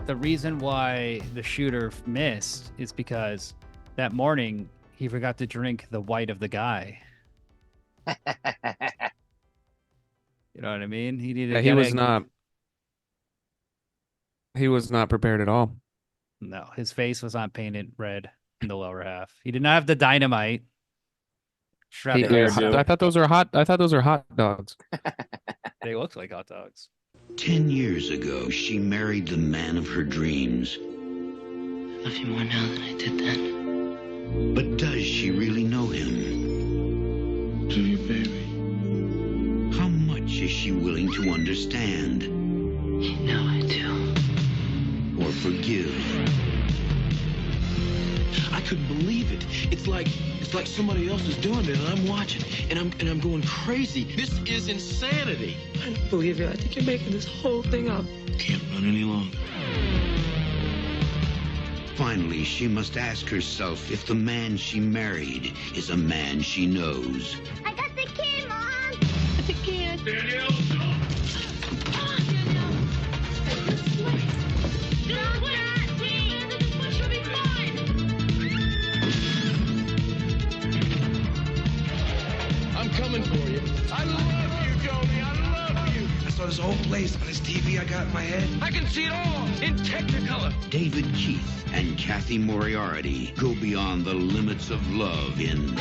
The reason why the shooter missed is because that morning he forgot to drink the white of the guy. You know what I mean? He needed to Yeah, get egg. he was not prepared at all. No, his face was not painted red in the lower half. He did not have the dynamite strapped to his hairdo. I thought those were hot dogs. They looked like hot dogs. 10 years ago, she married the man of her dreams. I love you more now than I did then. But does she really know him? Do you, baby? How much is she willing to understand You know I do. or forgive? I couldn't believe it. It's like somebody else is doing it and I'm watching and I'm going crazy. This is insanity. I don't believe you. I think you're making this whole thing up. Can't run any longer. Finally, she must ask herself if the man she married is a man she knows. I got the key, Mom! The kid. Danielle! Come on, Danielle! Stop that! This one should be fine! I'm coming for you. I love you, Jody. I love you. I saw this whole place on this TV I got in my head. I can see it all in Technicolor. David Keith and Kathy Moriarty go beyond the limits of love in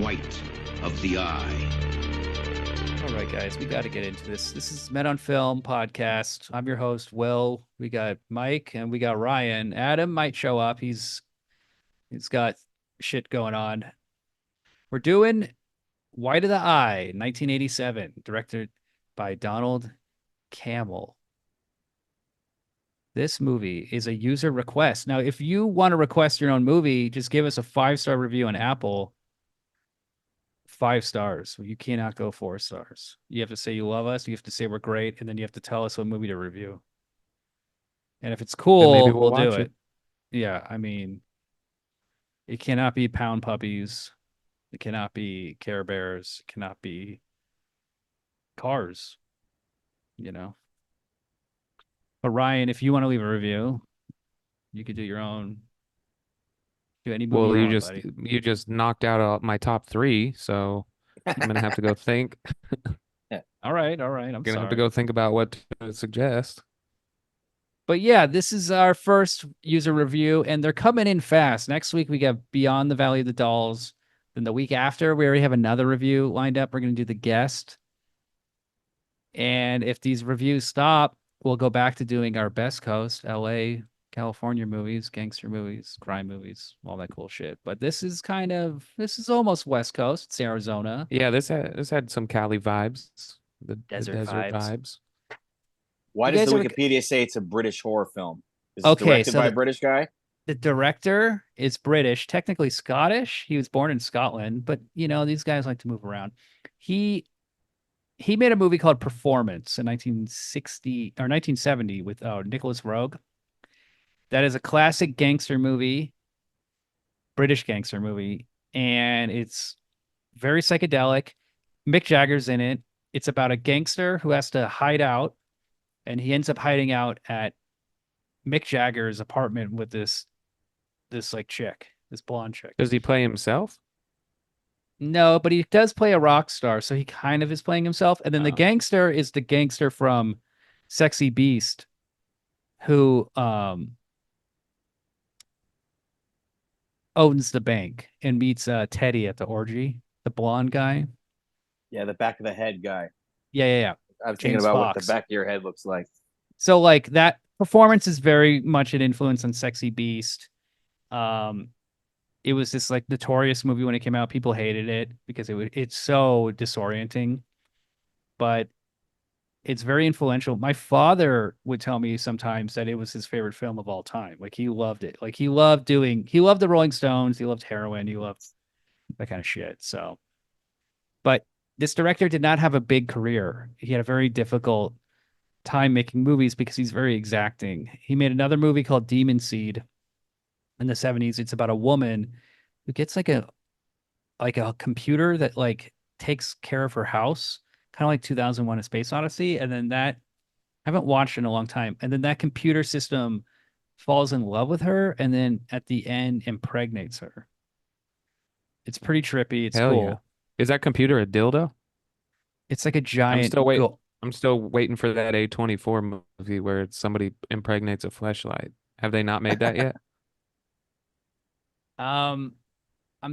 White of the Eye. All right, guys, we got to get into this. This is Men on Film podcast. I'm your host, Will. We got Mike and we got Ryan. Adam might show up. He's got shit going on. We're doing White of the Eye, 1987, directed by Donald Cammell. This movie is a user request. Now, if you want to request your own movie, just give us a 5-star review on Apple. 5 stars. You cannot go 4 stars. You have to say you love us. You have to say we're great, and then you have to tell us what movie to review. And if it's cool, maybe we'll do watch it. Yeah, I mean, it cannot be Pound Puppies. It cannot be Care Bears. It cannot be Cars. You know. But Ryan, if you want to leave a review, you could do your own. Do any movie Well, you you want, just buddy. you just knocked out my top 3, so I'm gonna have to go think. All right. I'm Gonna sorry. have to go think about what to suggest. But yeah, this is our first user review, and they're coming in fast. Next week, we got Beyond the Valley of the Dolls. Then the week after, we already have another review lined up. We're going to do The Guest. And if these reviews stop, we'll go back to doing our Best Coast, LA, California movies, gangster movies, crime movies, all that cool shit. But this is almost West Coast. It's Arizona. Yeah, this had some Cali vibes. The Desert desert vibes. vibes. Why You does the guys ever- Wikipedia say it's a British horror film? Is it Okay, directed so by a the- British guy? The director is British, technically Scottish. He was born in Scotland, but you know, these guys like to move around. He made a movie called Performance in 1960 or 1970 with Nicholas Roeg. That is a classic gangster movie, British gangster movie, and it's very psychedelic. Mick Jagger's in it. It's about a gangster who has to hide out, and he ends up hiding out at Mick Jagger's apartment with this like chick, this blonde chick. Does he play himself? No, but he does play a rock star, so he kind of is playing himself. And then the Oh. gangster is the gangster from Sexy Beast, who owns the bank and meets Teddy at the orgy, the blonde guy. Yeah, the back of the head guy. Yeah. I'm thinking James about what Fox. the back of your head looks like. So like that Performance is very much an influence on Sexy Beast. It was this like notorious movie when it came out. People hated it because it's so disorienting, but it's very influential. My father would tell me sometimes that it was his favorite film of all time. Like he loved it. Like he loved the Rolling Stones. He loved heroin. He loved that kind of shit. So, but this director did not have a big career. He had a very difficult time making movies because he's very exacting. He made another movie called Demon Seed in the 70s. It's about a woman who gets like a computer that like takes care of her house, kind of like 2001: A Space Odyssey, and then that I haven't watched in a long time. And then that computer system falls in love with her and then at the end impregnates her. It's pretty trippy. It's Hell cool. yeah. Is that computer a dildo? It's like a giant still waiting. go- I'm still waiting for that A24 movie where somebody impregnates a fleshlight. Have they not made that yet? I'm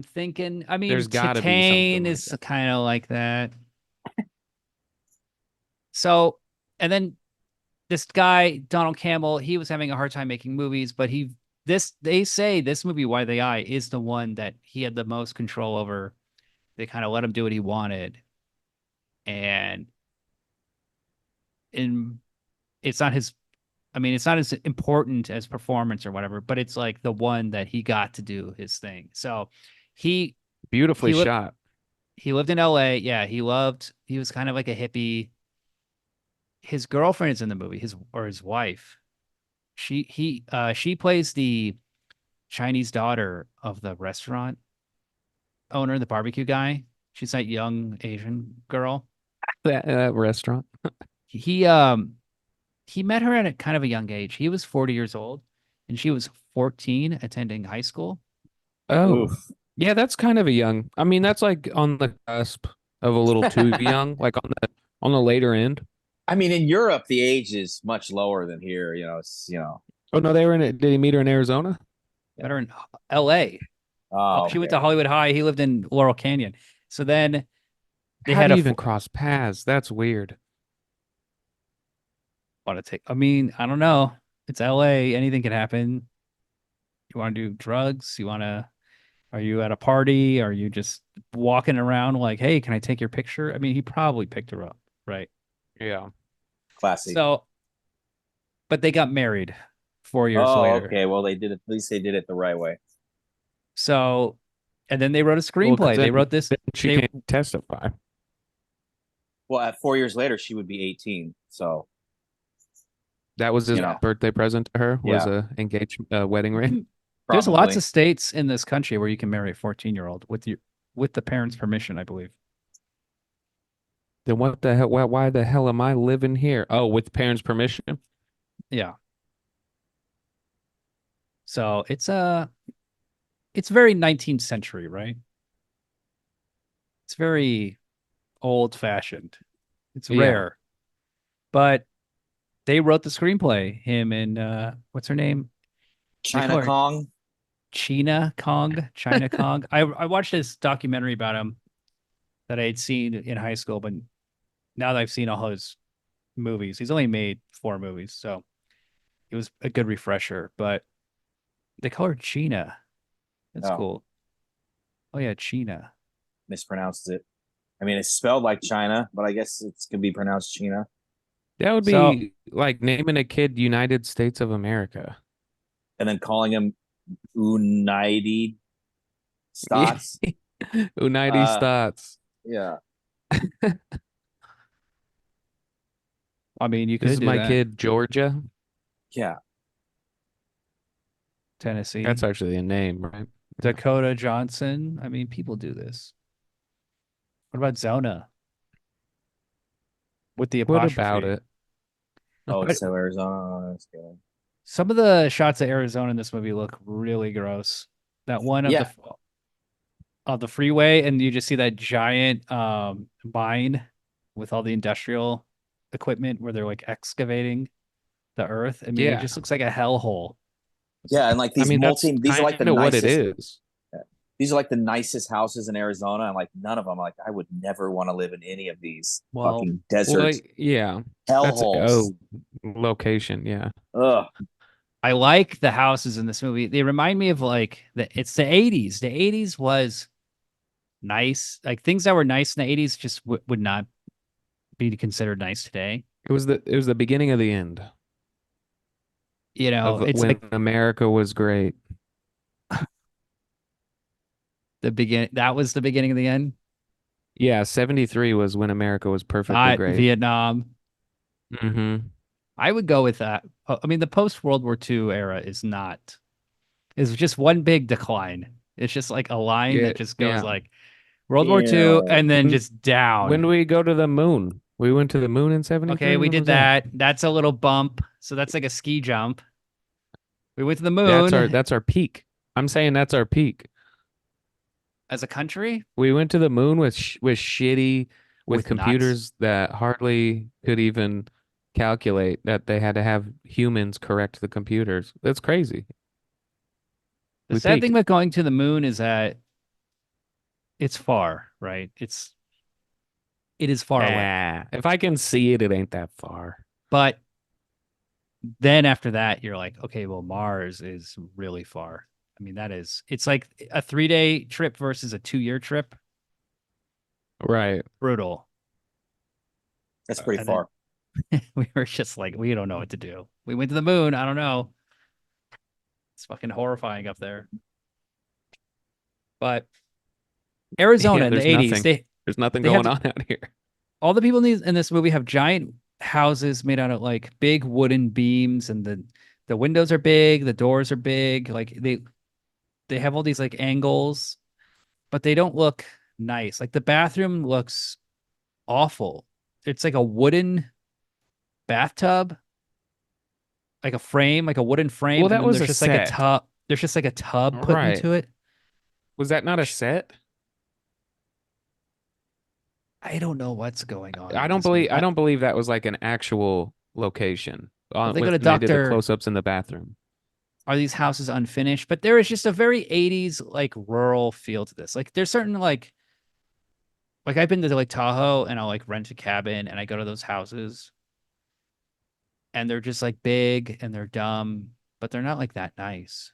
thinking, I mean, There's gotta be Titane something like is that. kind of like that. So, and then this guy, Donald Campbell, he was having a hard time making movies, but they say this movie, Why the Eye, is the one that he had the most control over. They kind of let him do what he wanted. And it's not his, I mean, it's not as important as performance or whatever, but it's like the one that he got to do his thing. So he Beautifully He shot. he lived in LA. Yeah, he was kind of like a hippie. His girlfriend is in the movie, his wife. She plays the Chinese daughter of the restaurant owner, the barbecue guy. She's that young Asian girl. That restaurant. He met her at a kind of a young age. He was 40 years old and she was 14 attending high school. Oh, Oof. yeah, that's kind of a young. I mean, that's like on the cusp of a little too young, like on the later end. I mean, in Europe, the age is much lower than here. Oh no, they were in it. Did he meet her in Arizona? Met her in LA. Oh, She went to Hollywood High. He lived in Laurel Canyon. So then they How had do a you even cross paths? That's weird. want to take. I mean, I don't know. It's LA. Anything can happen. You want to do drugs? Are you at a party? Are you just walking around like, hey, can I take your picture? I mean, he probably picked her up, right? Yeah. classy. So, but they got married 4 years Oh, later. okay. Well, they did it. At least they did it the right way. So, and then they wrote a Well, 'cause screenplay. They then- wrote this. then she they- can't testify. Well, at 4 years later, she would be 18. So That was his You know. birthday present to her. Was Yeah. a engagement wedding ring. There's lots probably. of states in this country where you can marry a 14-year-old with the parents' permission, I believe. Then what the hell? Why the hell am I living here? Oh, with parents' permission. Yeah. So it's very 19th century, right? It's very old fashioned. It's Yeah. rare. But they wrote the screenplay, him and what's her name? China Nicole- Kong. China Kong. I watched this documentary about him that I had seen in high school, but now that I've seen all his movies, he's only made 4 movies, so it was a good refresher. But they call her China. That's Oh. cool. Oh yeah, China. Mispronounced it. I mean, it's spelled like China, but I guess it's gonna be pronounced China. That would be So- like naming a kid United States of America. And then calling him United States. United States. Yeah. I mean, you could This is do my that. kid Georgia. Yeah. Tennessee. That's actually a name, right? Dakota Johnson. I mean, people do this. What about Zona? With the What apostrophe. about it? Oh, it's so Arizona. Oh, that's good. Some of the shots of Arizona in this movie look really gross. That one of Yeah. the freeway, and you just see that giant mine with all the industrial equipment where they're like excavating the earth. I mean, Yeah. it just looks like a hellhole. Yeah, and like I these mean, that's these are like the kinda what nicest. it is. These are like the nicest houses in Arizona, and like none of them. Like I would never want to live in any of these Well- fucking Well, desert yeah, that's hellholes. location. Yeah, Ugh. I like the houses in this movie. They remind me of like it's the 80s. The 80s was nice. Like things that were nice in the 80s just would not be considered nice today. it was the beginning of the end You know, of it's when like America was great. the begin. That was the beginning of the end. Yeah, 73 was when America was perfectly not great. Vietnam. Mm-hmm. I would go with that. I mean, the post World War II era is not. It's just one big decline. It's just like a line Yeah, that just goes yeah. like World War II and then When- just down. When do we go to the moon? We went to the moon in 73. Okay, we When did was that? that. That's a little bump. So that's like a ski jump. We went to the That's moon our peak. I'm saying that's our peak. as a country. We went to the moon with shitty with With computers that hardly could even calculate that they had to have humans correct the computers. That's crazy. The We sad peaked. thing with going to the moon is that it's far, right? It is far away. If I can see it, it ain't that far. But then after that, you're like, okay, well, Mars is really far. I mean, it's like a 3-day trip versus a 2-year trip. Right. Brutal. That's pretty And then- far. We were just like, we don't know what to do. We went to the moon. I don't know. It's fucking horrifying up there. But Arizona in the there's 80s, nothing. There's nothing they have going on out here. all the people in this movie have giant houses made out of like big wooden beams, and the windows are big, the doors are big. Like they have all these like angles, but they don't look nice. Like the bathroom looks awful. It's like a wooden bathtub, like a frame, like a wooden frame. Well, that and then was there's a just like a set. tub. There's just like a tub put Right. into it. Was that not a set? I don't know what's going on. I with don't this movie. believe that was like an actual location. they When go to they did the Dr. close-ups in the bathroom. Are these houses unfinished? But there is just a very 80s like rural feel to this. Like there's certain like I've been to Lake Tahoe and I'll like rent a cabin and I go to those houses and they're just like big and they're dumb, but they're not like that nice.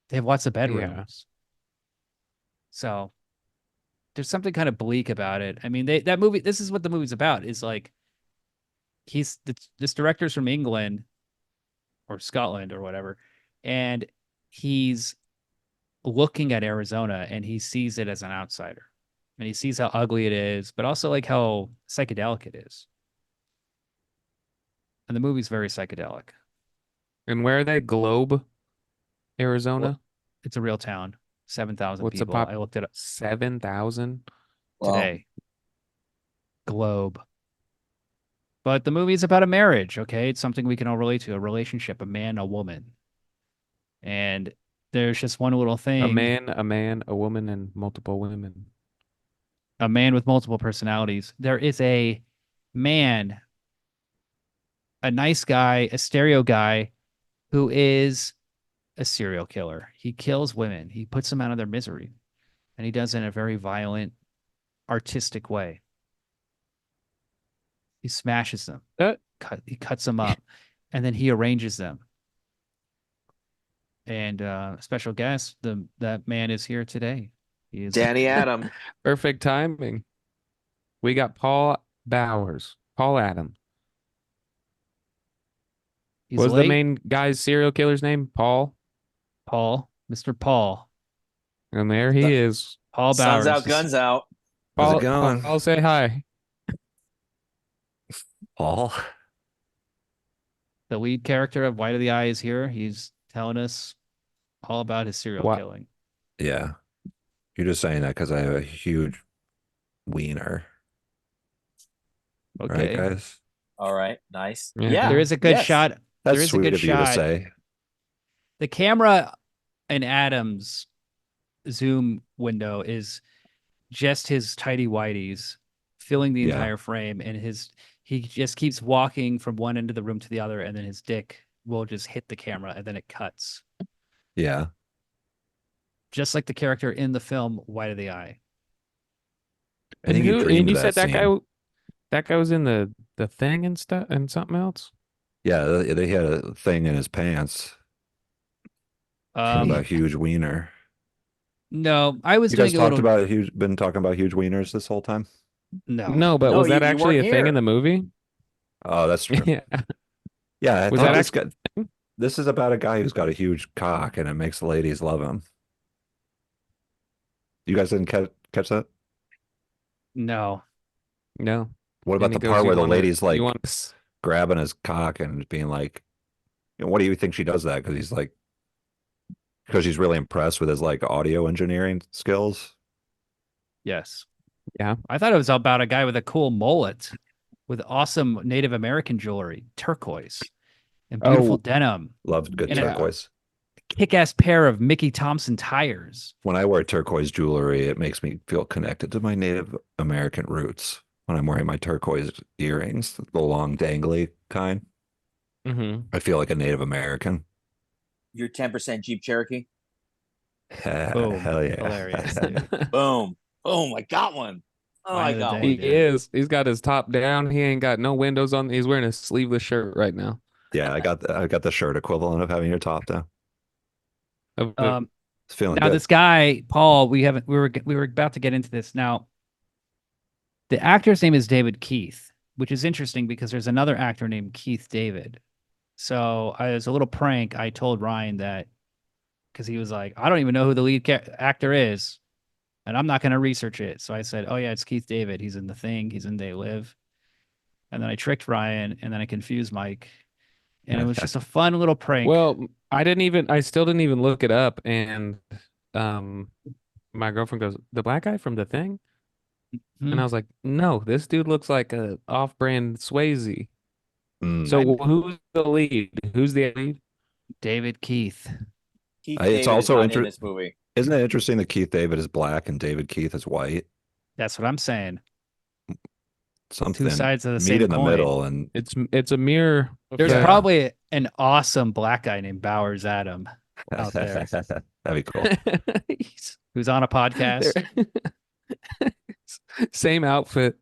They have lots of bedrooms. So there's something kind of bleak about it. I mean, that movie, this is what the movie's about, is like this director's from England or Scotland or whatever, and he's looking at Arizona and he sees it as an outsider. And he sees how ugly it is, but also like how psychedelic it is. And the movie's very psychedelic. And where are they? Globe, Arizona? It's a real town. 7,000 What's the people. pop- I looked it up 7,000? Wow. today. Globe. But the movie is about a marriage, okay? It's something we can all relate to, a relationship, a man, a woman. And there's just one little thing. A man, a woman, and multiple women. A man with multiple personalities. There is a man, a nice guy, a stereo guy, who is a serial killer. He kills women. He puts them out of their misery. And he does it in a very violent, artistic way. He smashes them. He cuts them up. And then he arranges them. And special guest, that man is here today. He is Danny Adam. Perfect timing. We got Paul Bowers. Paul Adam. he's What was late. the main guy's serial killer's name? Paul. Paul, Mr. Paul. And there he is. Paul Bowers. Sun's out, guns out. How's Paul, it going? Paul, say hi. Paul. The lead character of White of the Eye is here. He's telling us all about his serial What? killing. Yeah. You're just saying that because I have a huge wiener. Okay. Right, guys? All right, nice. Yeah. Yeah, There is a good yes. shot. That's there is a sweet good of you to shot. say. The camera in Adam's zoom window is just his tidy whities filling the Yeah. entire frame, and he just keeps walking from one end of the room to the other, and then his dick will just hit the camera, and then it cuts, Yeah. just like the character in the film White of the Eye. I think you dreamed you of said that scene. guy was in the thing and stuff and something else. Yeah, they had a thing in his pants about a huge wiener. No, I was You doing guys a talked little. about been talking about huge wieners this whole time? No, No, but No, was that you actually a weren't thing here. in the movie? Oh, that's true. Yeah. Yeah, I Was thought that this is about a guy who's got a huge cock and it makes the ladies love him. You guys didn't catch that? No. No. What about And he the goes, part "You where the wanna- lady's like you want this?" grabbing his cock and being like, what do you think she does that? Because he's like, because she's really impressed with his like audio engineering skills. Yes. Yeah. I thought it was about a guy with a cool mullet with awesome Native American jewelry, turquoise, and beautiful Oh. denim, Loved good And a- turquoise. kick-ass pair of Mickey Thompson tires. When I wear turquoise jewelry, it makes me feel connected to my Native American roots. When I'm wearing my turquoise earrings, the long dangly kind, Mhm. I feel like a Native American. You're 10% Jeep Cherokee. Boom. Hell yeah. Hilarious, dude. Boom. Boom. I got one. Oh, Wine I of the got day, one. He dude. is. He's got his top down. He ain't got no windows on. He's wearing a sleeveless shirt right now. Yeah, I got the shirt equivalent of having your top down. It's feeling Now good. this guy, Paul, we were about to get into this. Now, the actor's name is David Keith, which is interesting because there's another actor named Keith David. So as a little prank, I told Ryan that because he was like, I don't even know who the lead actor is, and I'm not going to research it. So I said, oh yeah, it's Keith David. He's in The Thing. He's in They Live. And then I tricked Ryan, and then I confused Mike, and it was just a fun little prank. Well, I still didn't even look it up. And my girlfriend goes, "The black guy from The Thing?" Hmm. And I was like, "No, this dude looks like a off-brand Swayze." Mm. So who's the lead? Who's the lead? David Keith. Keith It's David also is not in this movie. Isn't it interesting that Keith David is black and David Keith is white? That's what I'm saying. Something sides of the meet same in the coin. middle, and It's a mirror. There's effect. probably an awesome black guy named Bowers Adam out there that'd be cool. He's- who's on a podcast. they're- Same outfit.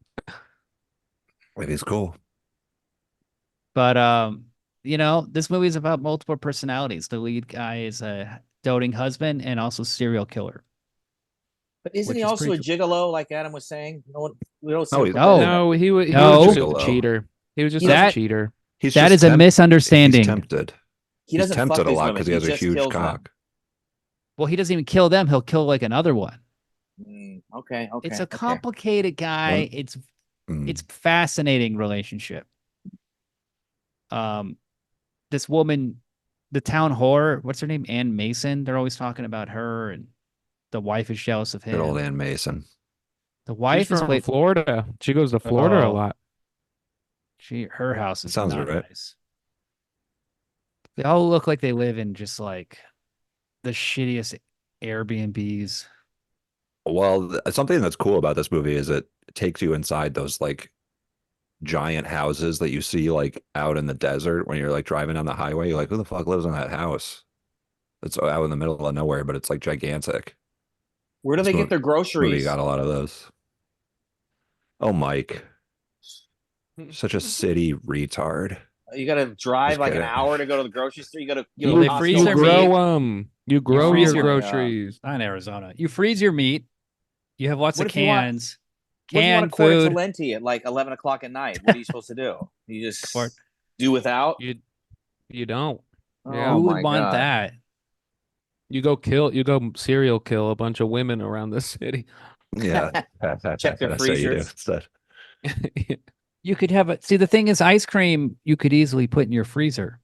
Maybe it's cool. But this movie is about multiple personalities. The lead guy is a doting husband and also serial killer. But isn't Which he is also a pretty gigolo, like Adam was saying? We don't see No, him he's- for No. that. No, he was No. just a Gigolo. cheater. He was just That- a cheater. He's That just is a He's misunderstanding. tempted. He He's doesn't tempted fuck a these lot women. because he has a just huge kills them. cock. Well, he doesn't even kill them. He'll kill like another one. Okay. It's a okay. complicated guy. One- It's Mm. fascinating relationship. This woman, the town whore, what's her name? Ann Mason. They're always talking about her, and the wife is jealous of Good old him. Ann Mason. The She's wife is from Florida. She goes to Florida a Oh. lot. her house is Sounds not right. nice. They all look like they live in just like the shittiest Airbnbs. Well, something that's cool about this movie is it takes you inside those like giant houses that you see like out in the desert when you're like driving down the highway. You're like, who the fuck lives in that house? It's out in the middle of nowhere, but it's like gigantic. Where do This they get movie- their Movie groceries? got a lot of those. Oh, Mike, such a city retard. You got to drive Just like an kidding. hour to go to the grocery store. You got to You go to live Costco. freeze You their grow meat. them. You grow freeze your your- groceries. Not in Arizona. You freeze your meat. You have lots What of if you want- cans. What if you want Canned a quart food. of Talenti at like 11 o'clock at night? What are you supposed to do? You just Quart. do without? You don't. Oh Who my would want God. that? You go serial kill a bunch of women around the city. Yeah. Check their That's what you do freezers. instead. You could have a see. The thing is, ice cream you could easily put in your freezer.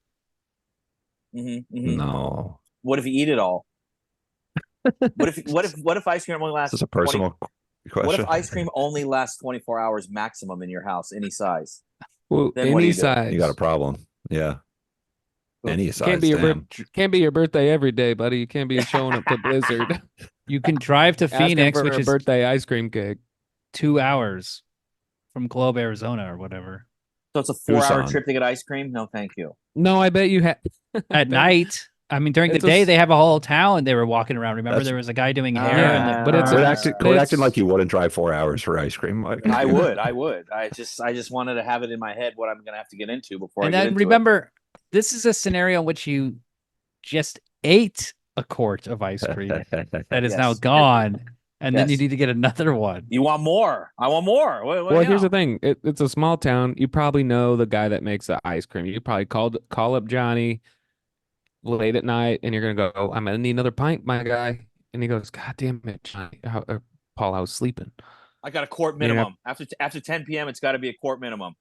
No. What if you eat it all? What if ice cream only Is lasts this a 20 personal question? What if ice cream only lasts 24 hours maximum in your house, any size? Well, Then what do any you do? size. You got a problem. Yeah. Any size. Can't be your damn. can't be your birthday every day, buddy. You can't be showing up to Blizzard. You can drive to asking Phoenix, for which a is birthday ice cream cake. 2 hours from Globe, Arizona, or whatever. So it's a 4-hour Tucson. trip to get ice cream? No, thank you. No, I bet you have. At night, I mean, during the It's a day, s- they have a whole town they were walking around. Remember, That's- there was a guy doing hair. Yeah, and but it's Quit, a- acting, but quit it's- acting like you wouldn't drive 4 hours for ice cream, Mike. I would. I just wanted to have it in my head what I'm gonna have to get into before and I get then into it. remember, this is a scenario in which you just ate a quart of ice cream that is now Yes. gone, and then you Yes. need to get another one. You want more? I want more. Well, here's the thing. It's a small town. You probably know the guy that makes the ice cream. You probably call up Johnny late at night, and you're gonna go, I'm gonna need another pint, my guy. And he goes, God damn it, Johnny. Paul, I was sleeping. I got a quart Yeah. minimum. After 10 p.m., it's got to be a quart minimum.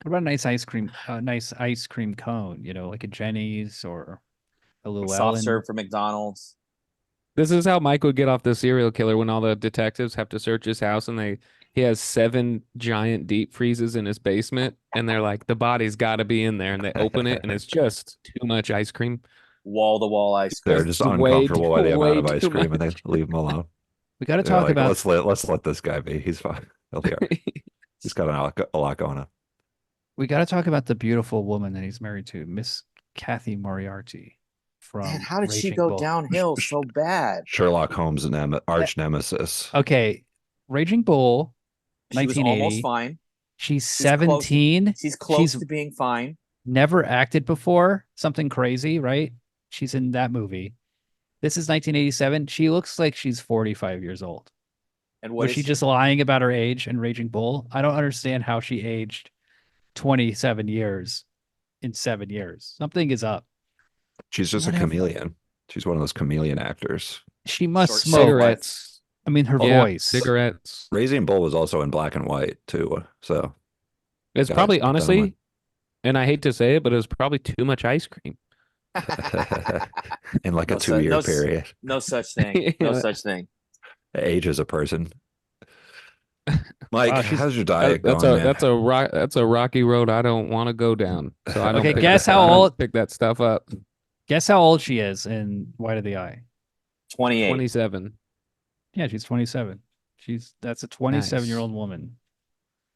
What about a nice ice cream cone? You know, like a Jenny's or a A soft Llewellyn. serve from McDonald's. This is how Mike would get off the serial killer when all the detectives have to search his house and he has 7 giant deep freezes in his basement and they're like, the body's got to be in there, and they open it and it's just too much ice cream. Wall to wall ice They're cream. just It's way uncomfortable by the way amount of ice too cream, and they much. leave him alone. We got to They're talk like, about let's let this guy be. He's fine. He'll be all right. He's got a lot going on. we got to talk about the beauful woman that he's married to, Miss Kathy Moriarty from Man, how did she Raging go Bull. downhill so bad? Sherlock Holmes' arch nemesis. Okay, Raging Bull, She was 1980. almost fine. She's She's close- 17. She's close She's to being fine. never acted before. Something crazy, right? She's in that movie. This is 1987. She looks like she's 45 years old. And what Was is she just lying about her age in Raging Bull? I don't understand how she aged 27 years in 7 years. Something is up. She's just a Whatever. chameleon. She's one of those chameleon actors. She must Short smoke. Cigarettes. I mean, her Yeah, voice. cigarettes. Raising Bull was also in black and white too. So It's Guys, probably, keep that in honestly, mind. and I hate to say it, but it was probably too much ice cream. in like a No, so- 2-year no, period, No such thing. No Yeah. such thing. it ages a person. Mike, Wow, she's- how's your diet That's going, a man? that's a rocky road I don't want to go down. So I don't Okay, pick guess that- how I don't old- pick that stuff up. Guess how old she is in White of the Eye? 28. 27. Yeah, she's 27. That's a 27-year-old woman.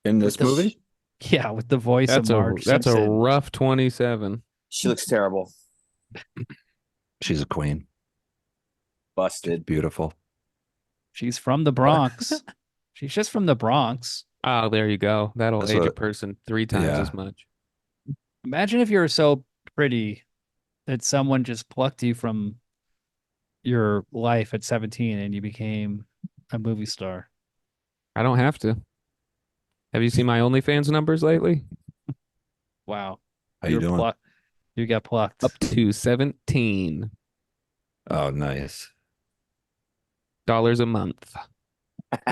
in this With the- movie? Yeah, with the voice That's of a Marge that's a Simpson. rough 27. She looks terrible. She's a queen. Busted. Beautiful. She's from the Bronx. She's just from the Bronx. Oh, there you go. That'll That's age a what- person 3 times Yeah. as much. Imagine if you were so pretty that someone just plucked you from your life at 17 and you became a movie star. I don't have to. Have you seen my OnlyFans numbers lately? Wow. How you You're doing? plucked. You got plucked. Up to $17 Oh, nice. a month.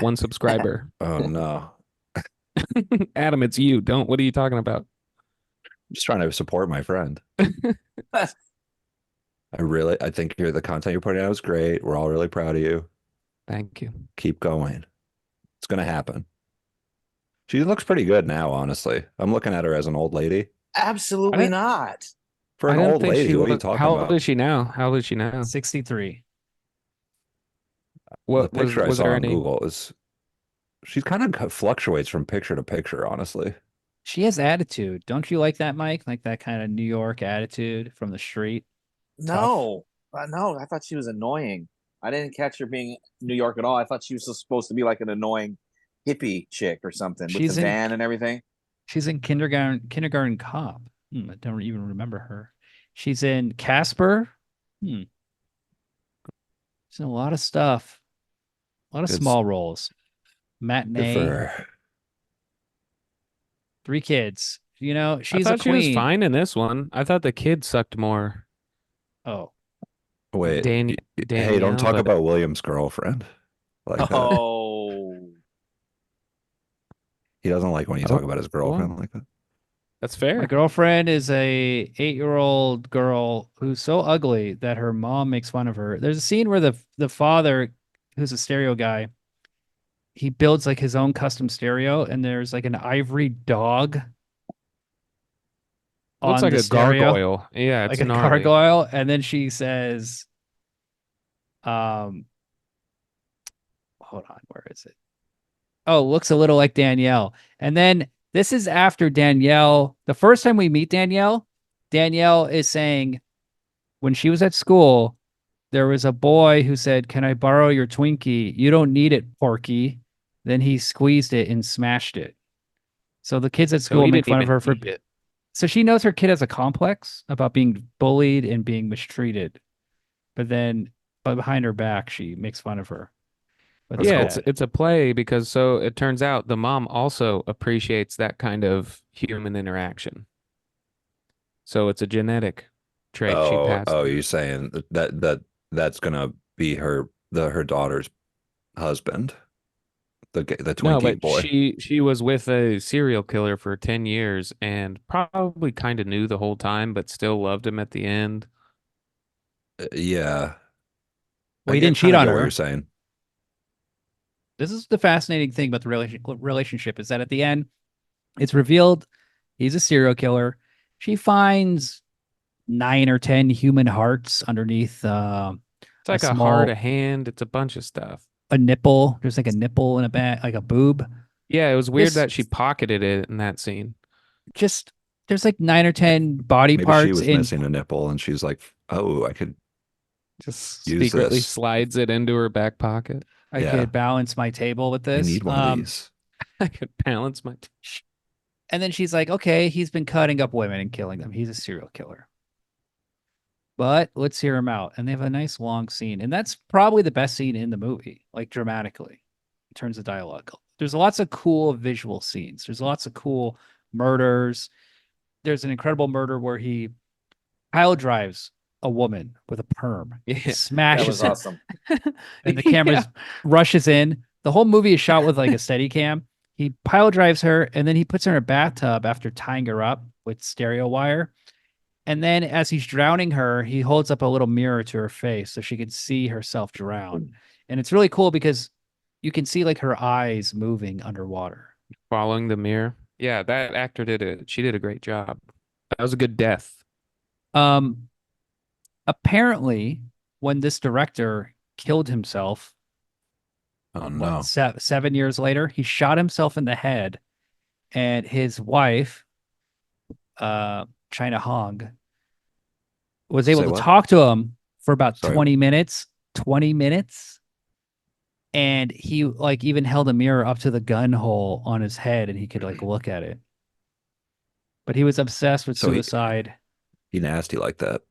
One subscriber. Oh no. Adam, it's you. What are you talking about? I'm just trying to support my friend. I think the content you're putting out is great. We're all really proud of you. Thank you. Keep going. It's gonna happen. She looks pretty good now, honestly. I'm looking at her as an old lady. Absolutely not. For I an didn't old think lady, she what are you looked- talking How about? old is she now? How old is she now? 63. What the picture was I saw there on any? Google is she kind of fluctuates from picture to picture, honestly. She has attitude. Don't you like that, Mike? Like that kind of New York attitude from the street? No. No, I thought she was annoying. I didn't catch her being New York at all. I thought she was supposed to be like an annoying hippie chick or something with She's the in- van and everything. She's in Kindergarten Cop. I don't even remember her. She's in Casper. She's in a lot of stuff. A lot of Good small roles. Good Matinee. for her. 3 kids. You know, I she's a thought she was queen. fine in this one. I thought the kid sucked more. Oh, Wait, Dan- hey, don't Danielle, talk but- about William's girlfriend. Like that. Oh. He doesn't like when you Oh, talk about his girlfriend like that. That's fair. my girlfriend is a 8-year-old girl who's so ugly that her mom makes fun of her. There's a scene where the father, who's a stereo guy, he builds like his own custom stereo, and there's like an ivory dog. Looks on like the a stereo, gargoyle. Yeah, it's like a gnarly. gargoyle, and then she says, hold on, where is it? Oh, looks a little like Danielle. And then this is after Danielle. The first time we meet Danielle is saying when she was at school, there was a boy who said, "Can I borrow your Twinkie? You don't need it, Porky." Then he squeezed it and smashed it. So the kids at So school he make didn't fun of even her for. need it. So she knows her kid has a complex about being bullied and being mistreated, but behind her back, she makes fun of her. But That's Yeah, cool. it's a play because so it turns out the mom also appreciates that kind of human interaction. So it's a genetic trait she passed. Oh, you're saying that's gonna be her daughter's husband. the No, Twinkie but boy. she was with a serial killer for 10 years and probably kind of knew the whole time, but still loved him at the end. Yeah. Well, he didn't cheat kinda on get what her. you're saying. This is the fascinating thing about the relationship is that at the end, it's revealed he's a serial killer. She finds 9 or 10 human hearts underneath It's like a small heart, a hand, it's a bunch of stuff. a nipple. There's like a nipple in a back, like a boob. Yeah, it was weird This- that she pocketed it in that scene. Just there's like 9 or 10 body Maybe parts she was in. missing a nipple and she's like, oh, I could Just Use secretly this. slides it into her back pocket. I Yeah. could balance my table with I this. need one of these. I could balance my. And then she's like, okay, he's been cutting up women and killing them. He's a serial killer. But let's hear him out. And they have a nice long scene. And that's probably the best scene in the movie, like dramatically, in terms of dialogue. There's lots of cool visual scenes. There's lots of cool murders. There's an incredible murder where he pile drives a woman with a perm, Yeah, That smashes was it, awesome. and the camera rushes in. The whole movie is shot with like a steady cam. He pile drives her and then he puts her in a bathtub after tying her up with stereo wire. And then as he's drowning her, he holds up a little mirror to her face so she can see herself drown. And it's really cool because you can see like her eyes moving underwater. following the mirror. Yeah, that actor did it. She did a great job. That was a good death. Apparently, when this director killed himself, Oh what, no. 7 years later, he shot himself in the head, and his wife, China Hong, was able Say to what? talk to him for about Sorry. 20 minutes. 20 minutes. And he like even held a mirror up to the gun hole on his head and he could like look at it. But he was obsessed with So he- suicide. He nasty like that.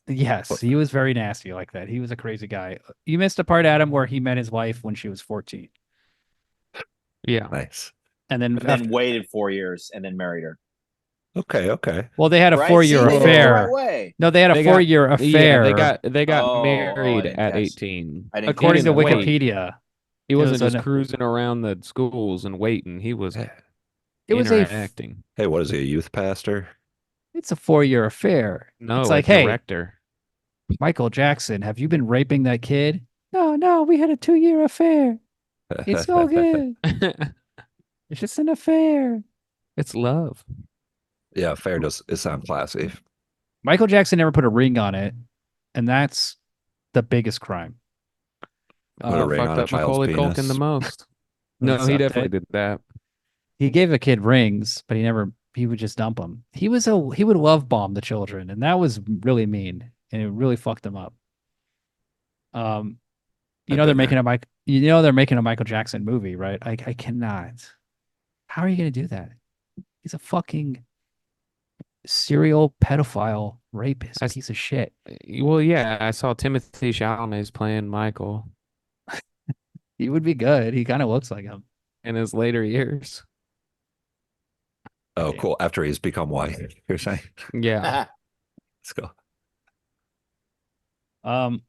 Yes, What- he was very nasty like that. He was a crazy guy. You missed a part, Adam, where he met his wife when she was 14. Yeah. Nice. And then, And then waited 4 years and then married her. Okay. well, they had a Right? 4-year See, they did it the affair. right way. No, they had a They got- 4-year affair. Yeah, they got Oh, married I didn't at catch- 18. I didn't according to didn't wait. Wikipedia. He It wasn't was just an- cruising around the schools and waiting. He was It was a interacting. Hey, what is he, a youth pastor? it's a 4-year affair. No, it's a like, hey, director. Michael Jackson, have you been raping that kid? No, we had a 2-year affair. It's all good. It's just an affair. It's love. Yeah, fair does it sound classy. Michael Jackson never put a ring on it, and that's the biggest crime. Put a ring Fucked on a up child's Macaulay Culkin penis. the most. No, That's he not definitely it. did that. He gave a kid rings, but he would just dump them. He would love bomb the children, and that was really mean, and it really fucked him up. You I've know been they're there. making a Michael Jackson movie, right? I cannot. How are you gonna do that? He's a fucking serial pedophile rapist, I- piece of shit. Well, yeah, I saw Timothy Chalamet's playing Michael He would be good. He kind of looks like him. in his later years. Oh, cool. After he's become white, you're saying? Yeah. Let's go. What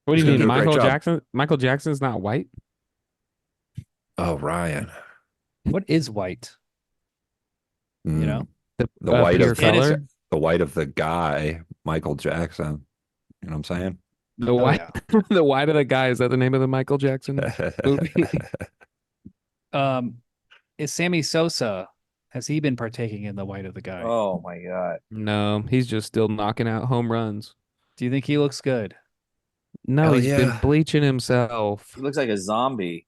do He's you gonna mean, do a great Michael job. Jackson? Michael Jackson's not white? Oh, Ryan. What is white? Mm, You know, The, white pure of It is- color? the white of the guy, Michael Jackson. You know what I'm saying? The Oh, white, yeah. the white of the guy. Is that the name of the Michael Jackson movie? Is Sammy Sosa? Has he been partaking in the white of the guy? Oh my god. No, he's just still knocking out home runs. Do you think he looks good? No, Hell he's been yeah. bleaching himself. He looks like a zombie.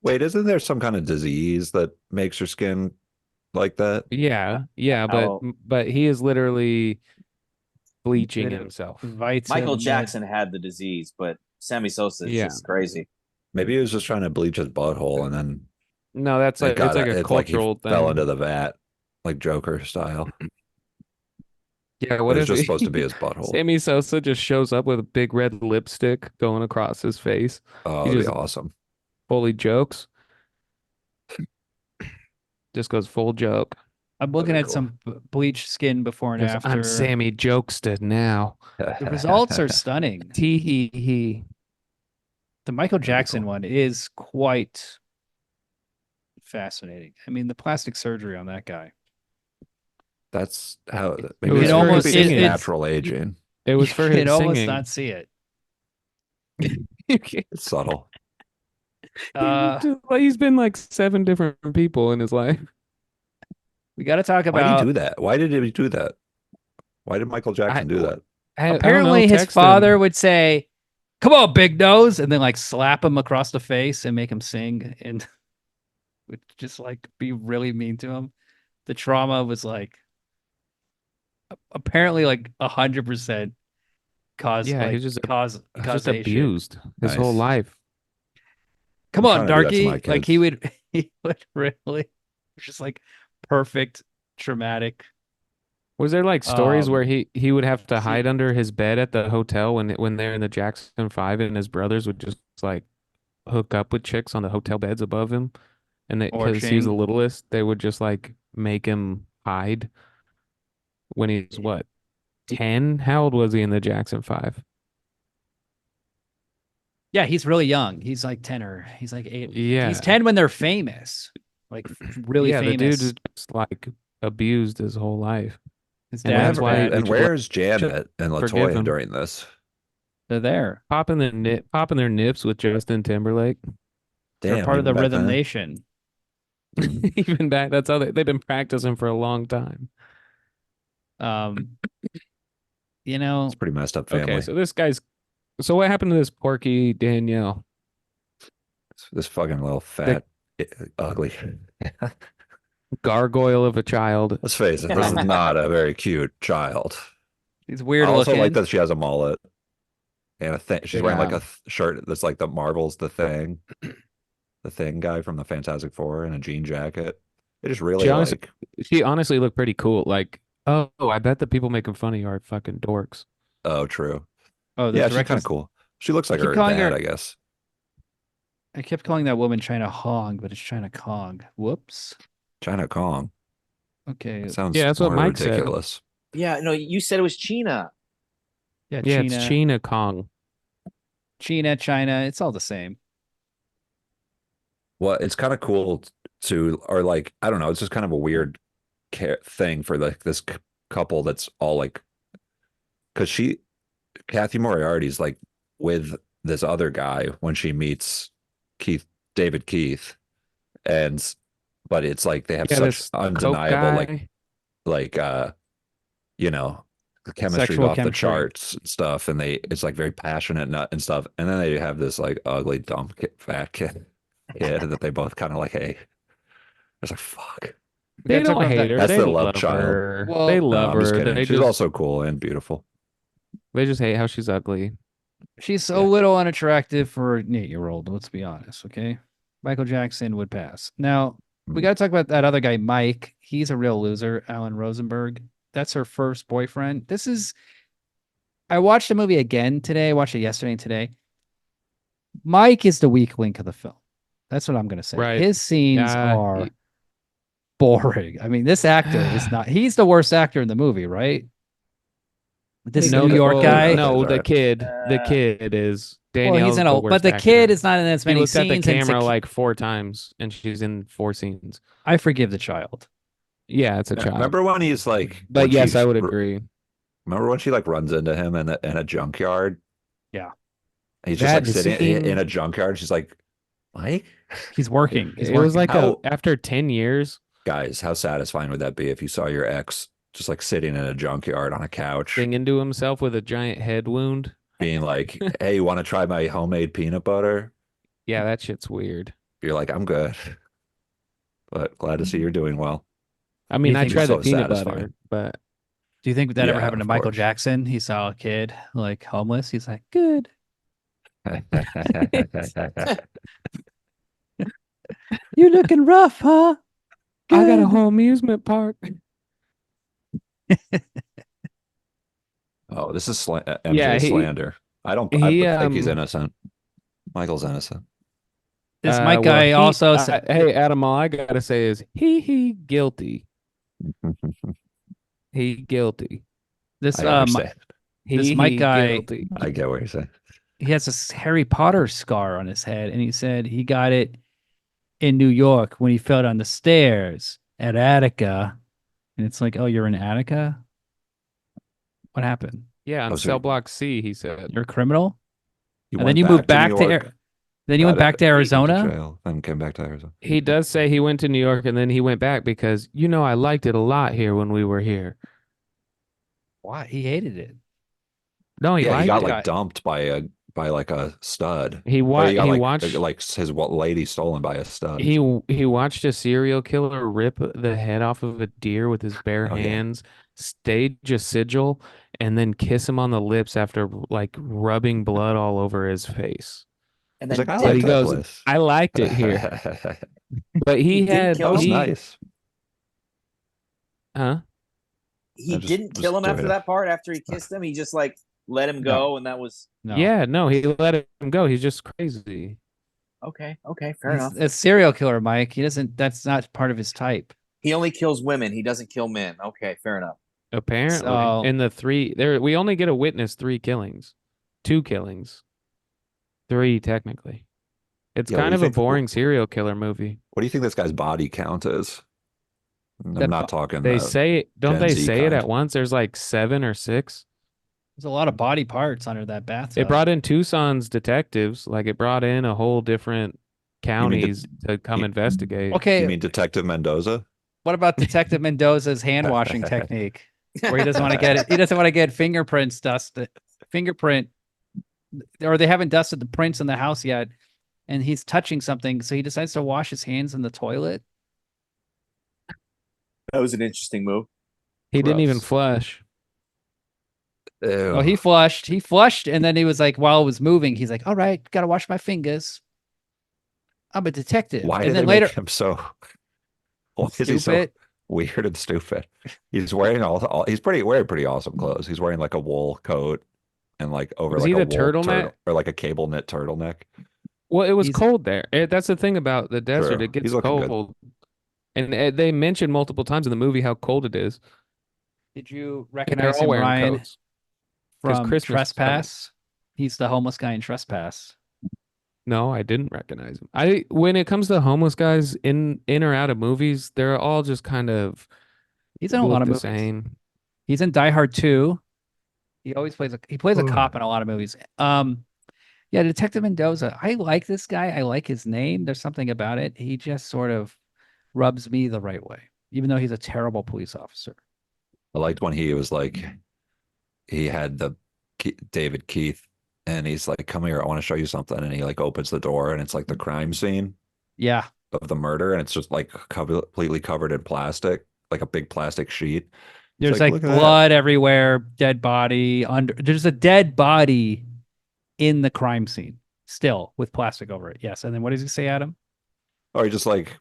Wait, isn't there some kind of disease that makes your skin like that? Yeah, How- but he is literally bleaching Vit- himself. Michael Jackson had the disease, but Sammy Sosa is Yeah. just crazy. Maybe he was just trying to bleach his butthole and then No, that's it like got it's like it- a it's like he cultural thing. fell into the vat, like Joker style. Yeah, What what it's is just he- supposed to be his butthole. Sammy Sosa just shows up with a big red lipstick going across his face. Oh, he that'd be just- awesome. Fully jokes. Just goes full joke. I'm looking That'd at be some bleached skin before and Goes, after. I'm Sammy Jokester now. The results are stunning. Tee hee hee. The Michael be Jackson cool. one is quite fascinating. I mean, the plastic surgery on that guy. That's how was maybe for it's almost- maybe it- it's it's- natural aging. It was You for could his almost singing. not see it. It's subtle. He's been like 7 different people in his life. We got to talk Why did about. he do that? Why did he do that? Why did Michael Jackson do that? I don't Apparently, know, his text him. father would say, "Come on, big nose," and then like slap him across the face and make him sing, and would just like be really mean to him. The trauma was like apparently like 100% caused. Yeah, like, he's just cause He's just causation. abused his whole Nice. life. Come I'm on, trying to do that to my Darky. Like he kids. would really just like perfect traumatic. Was there like stories where Um, he would have to hide under his bed at the hotel when they're in the Jackson 5 and his brothers would just like hook up with chicks on the hotel beds above him, and because he was the Orching. littlest, they would just like make him hide when he's what 10? How old was he in the Jackson 5? Yeah, he's really young. He's like 10 or he's like 8. Yeah, He's 10 when they're famous. Like really yeah, the dude famous. is just like abused his whole life. His and dad's that's why bad. we And just where's Janet and forgive Latoya him. during this? They're there. Popping their nips with Justin Timberlake. They're Damn, part of the even back Rhythm then? Nation. Even back, that's how they've been practicing for a long time. You know, It's a pretty messed up family. Okay, so what happened to this Porky Danielle? This fucking little fat, ugly. Gargoyle of a child. Let's face it, this is not a very cute child. he's weird I also looking. like that she has a mullet and a thing. She's wearing like Yeah. a shirt that's like the Marvel's the Thing guy from the Fantastic Four, and a jean jacket. It just really She honestly- like She honestly looked pretty cool. Like, oh, I bet the people making fun of you are fucking dorks. oh, true. Oh, the Yeah, she's kind director's- of cool. She looks like keep her calling dad, her- I guess. I kept calling that woman China Hong, but it's China Kong. Whoops. China Kong. Okay. That sounds Yeah, that's what more Mike said. ridiculous. Yeah, no, you said it was China. Yeah, Yeah, China, it's China Kong. China. It's all the same. Well, it's kind of cool to, or like, I don't know, it's just kind of a weird thing for like this couple that's all like, because Kathy Moriarty's like with this other guy when she meets David Keith, but it's like they have Yeah, such this Coke undeniable guy. like you know, the chemistry Sexual off the chemistry. charts and stuff, and it's like very passionate and stuff, and then they have this like ugly dumb fat kid that they both kind of like hate. It's like fuck. They gotta talk don't about hate her. That's they their love love child. her. Well, they no, love I'm just her. kidding. They She's just, also cool and beautiful. they just hate how she's ugly. She's a Yeah. little unattractive for an 8-year-old, let's be honest, okay? Michael Jackson would pass. Now, we got to talk about that other guy, Mike. He's a real loser, Alan Rosenberg. That's her first boyfriend. I watched the movie again today. I watched it yesterday and today. Mike is the weak link of the film. That's what I'm going to say. Right. His scenes Yeah, are boring. I mean, this actor is not, he's the worst actor in the movie, right? This No, New York well, guy. No, Those the are- kid. The kid is well, Danielle. he's in a, but the kid is not in as He many looked at scenes. the and it's a camera ki- like 4 times, and she's in 4 scenes. I forgive the child. Yeah, it's a child. Remember when he's like, But when yes, she's I would r- agree. Remember when she like runs into him in a junkyard? Yeah. And he's just like That sitting scene- in a junkyard. She's like, Mike, He's working. He's It was working. like How- after 10 years, guys, how satisfying would that be if you saw your ex just like sitting in a junkyard on a couch, singing to himself with a giant head wound. being like, "Hey, you want to try my homemade peanut butter?" Yeah, that shit's weird. You're like, "I'm good," but glad to see you're doing well. I mean, You I think tried it's the so peanut butter, satisfying? but Do you think that ever Yeah, happened to of Michael course. Jackson? He saw a kid like homeless. He's like, good. You looking rough, huh? I got a Good." whole amusement park. Oh, this is MJ Yeah, slander. I he, think he's um, innocent. Michael's innocent. This Well, Mike guy also I- said, hey, Adam, all I gotta say is he guilty. He guilty. this I understand. This Mike guy- guilty. I get what you're saying. he has this Harry Potter scar on his head, and he said he got it in New York when he fell down the stairs at Attica. And it's like, oh, you're in Attica? What happened? Yeah, on Oh, so cell block C, he said. You're a criminal? You And went then you moved back New to York, then you went got back to went Arizona? jail, then came back to Arizona. He does say he went to New York and then he went back because, I liked it a lot here when we were here. Why? He hated it. No, he Yeah, he liked got it. like dumped by like a stud. He Or he got like watched like his lady stolen by a stud. he watched a serial killer rip the head off of a deer with his bare Oh, yeah. hands, stage a sigil, and then kiss him on the lips after like rubbing blood all over his face. And He's then like, I But like he that goes, place. I liked it here. But He he didn't had kill That was him? nice. Huh? he I just didn't kill was him after doing it. that part. After he kissed him, he just like let him go, and that was No. Yeah, no, he let him go. He's just crazy. okay. Okay, fair He's enough. a serial killer, Mike. He doesn't that's not part of his type. He only kills women. He doesn't kill men. Okay, fair enough. Apparently, So- in the three there, we only get to witness 3 killings, 2 killings, 3 technically. It's Yeah, what do kind you of a think- boring serial killer movie. What do you think this guy's body count is? I'm That not talking. They say, don't Gen they Z say it kind. at once? There's like 7 or 6. There's a lot of body parts under that bathtub. It brought in Tucson's detectives, like it brought in a whole different counties to come you- investigate. Okay, You mean Detective Mendoza? what about Detective Mendoza's hand washing technique? Where he doesn't want to get it. He doesn't want to get fingerprints dusted. Fingerprint, or they haven't dusted the prints in the house yet, and he's touching something, so he decides to wash his hands in the toilet. That was an interesting move. He didn't even Gross. flush. Ew. Oh, he flushed, and then he was like, while it was moving, he's like, "All right, gotta wash my fingers. I'm a detective." Why and did then they later, make him so? Why is he so stupid. weird and stupid? He's wearing all he's wearing pretty awesome clothes. He's wearing like a wool coat and like over Was like he a the wool turtleneck? or like a cable knit turtleneck. Well, it was He's- cold there. That's the thing about the desert. True. It gets He's looking good. cold. And they mentioned multiple times in the movie how cold it is. Did you And they're recognize all him, wearing Ryan, coats. 'Cause from Christmas is coming. Trespass? He's the homeless guy in Trespass. No, I didn't recognize him. When it comes to homeless guys in or out of movies, they're all just kind of He's in a lot look of the movies. same. He's in Die Hard 2. He always plays a cop in a lot of movies. Yeah, Detective Mendoza. I like this guy. I like his name. There's something about it. He just sort of rubs me the right way, even though he's a terrible police officer. I liked when he was like, he had David Keith, and he's like, "Come here, I want to show you something," and he like opens the door, and it's like the crime scene Yeah. of the murder, and it's just like completely covered in plastic, like a big plastic sheet. He's There's like "Look at that." blood everywhere, dead body there's a dead body in the crime scene still with plastic over it. Yes. And then what does he say, Adam? Or he just like,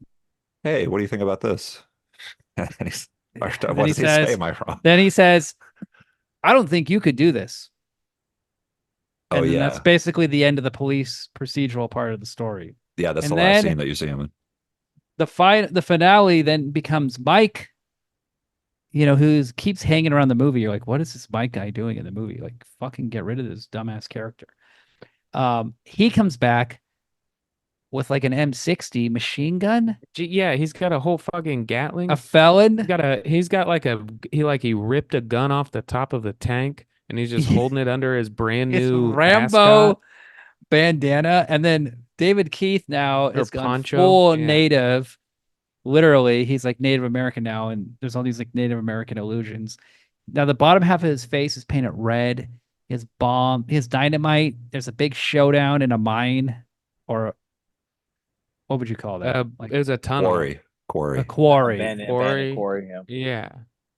"Hey, what do you think about this?" And he's, or then what he does he say? says- Am I wrong? Then he says, "I don't think you could do this." Oh And then yeah, that's basically the end of the police procedural part of the story. yeah. That's and the last then- scene that you see him in. The finale then becomes Mike, who's keeps hanging around the movie. You're like, what is this Mike guy doing in the movie? Like, fucking get rid of this dumbass character. He comes back with like an M60 machine gun, Yeah, he's got a whole fucking Gatling. a felon. He's got like he ripped a gun off the top of the tank and he's just holding it under his brand It's new Rambo ascot. bandana, and then David Keith now Or is gone poncho, full yeah. native. Literally, he's like Native American now, and there's all these like Native American illusions. Now the bottom half of his face is painted red. He has bomb. He has dynamite. There's a big showdown in a mine, or what would you call that? Like There's a tunnel. Quarry. a quarry. Abandoned quarry, yeah. Yeah.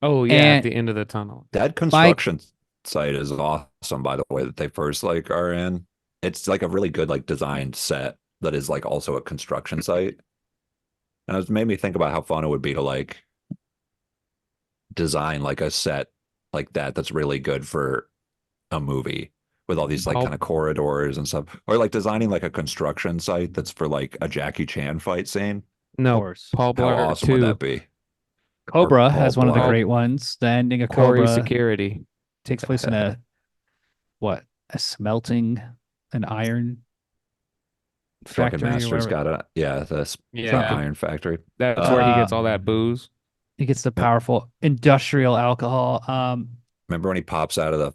Oh yeah, And- at the end of the tunnel. That construction site is awesome, by the way, that they first like are in. It's like a really good like designed set that is like also a construction site. And it made me think about how fun it would be to like design like a set like that that's really good for a movie with all these like Oh. kind of corridors and stuff. Or like designing like a construction site that's for like a Jackie Chan fight scene. Of No, course. Paul How Blart awesome would 2, that be? Cobra Or has one of the Paul Blart. great ones. The ending of Corey Cobra Security. takes place in a smelting an iron factory Drunken or Master's whatever. got the Yeah. iron factory. That's where he gets all Um, that booze. He gets the powerful industrial alcohol. Remember when he pops out of the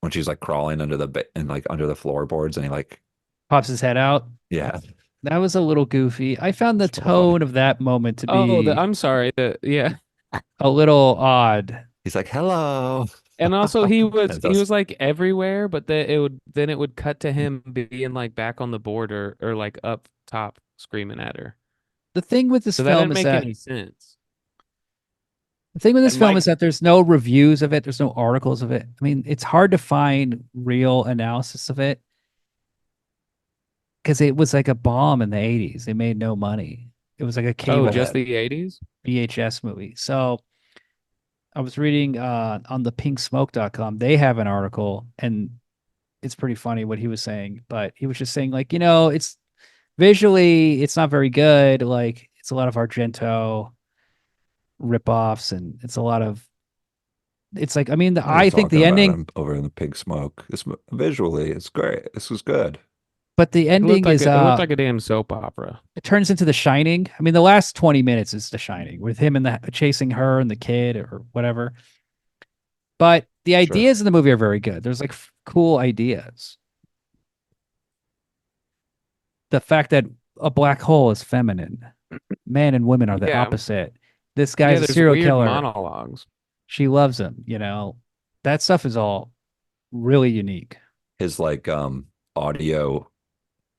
when she's like crawling under the and like under the floorboards and he like Pops his head out. yeah. That was a little goofy. I found the So funny. tone of that moment to Oh, be I'm sorry. Yeah. a little odd. He's like, hello. And also he was That does- like everywhere, but it would cut to him being like back on the border or like up top screaming at her. The thing with this So that film didn't is make that any sense. the thing with this And film Mike- is that there's no reviews of it. There's no articles of it. I mean, it's hard to find real analysis of it because it was like a bomb in the 80s. It made no money. It was like a cable Oh, just the 80s? VHS movie. So I was reading on the pinksmoke.com. They have an article and it's pretty funny what he was saying, but he was just saying like, it's visually it's not very good. Like it's a lot of Argento ripoffs and it's a lot of it's like I mean What are you I think the talking about ending him over in the Pig Smoke. Visually, it's great. This was good. but the ending is it looked like a damn soap opera. it turns into The Shining. I mean the last 20 minutes is The Shining with him and the chasing her and the kid or whatever. But the ideas in the movie are very good. There's like cool ideas. The fact that a black hole is feminine, men and women are the Yeah. opposite. This guy's a there's serial weird killer. monologues. She loves him. That stuff is all really unique. His like audio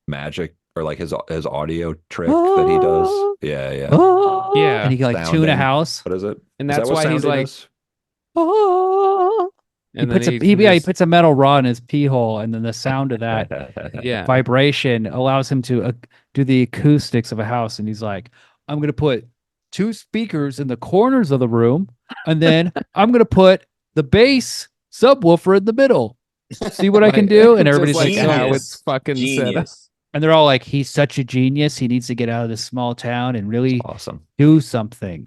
magic or like his audio trick that he does. Yeah, yeah. Yeah. And he can like tune a Sounding. house. What is it? And Is that that's what why he's sounding like, is? He and puts then he puts a metal rod in his pee hole, and then the sound of that yeah. vibration allows him to do the acoustics of a house. And he's like, I'm going to put 2 speakers in the corners of the room, and then I'm going to put the bass subwoofer in the middle. See what I can do? And Just everybody's like, how Genius. it's fucking set up. Genius. and they're all like, he's such a genius. He needs to get out of this small town and really Awesome. do something.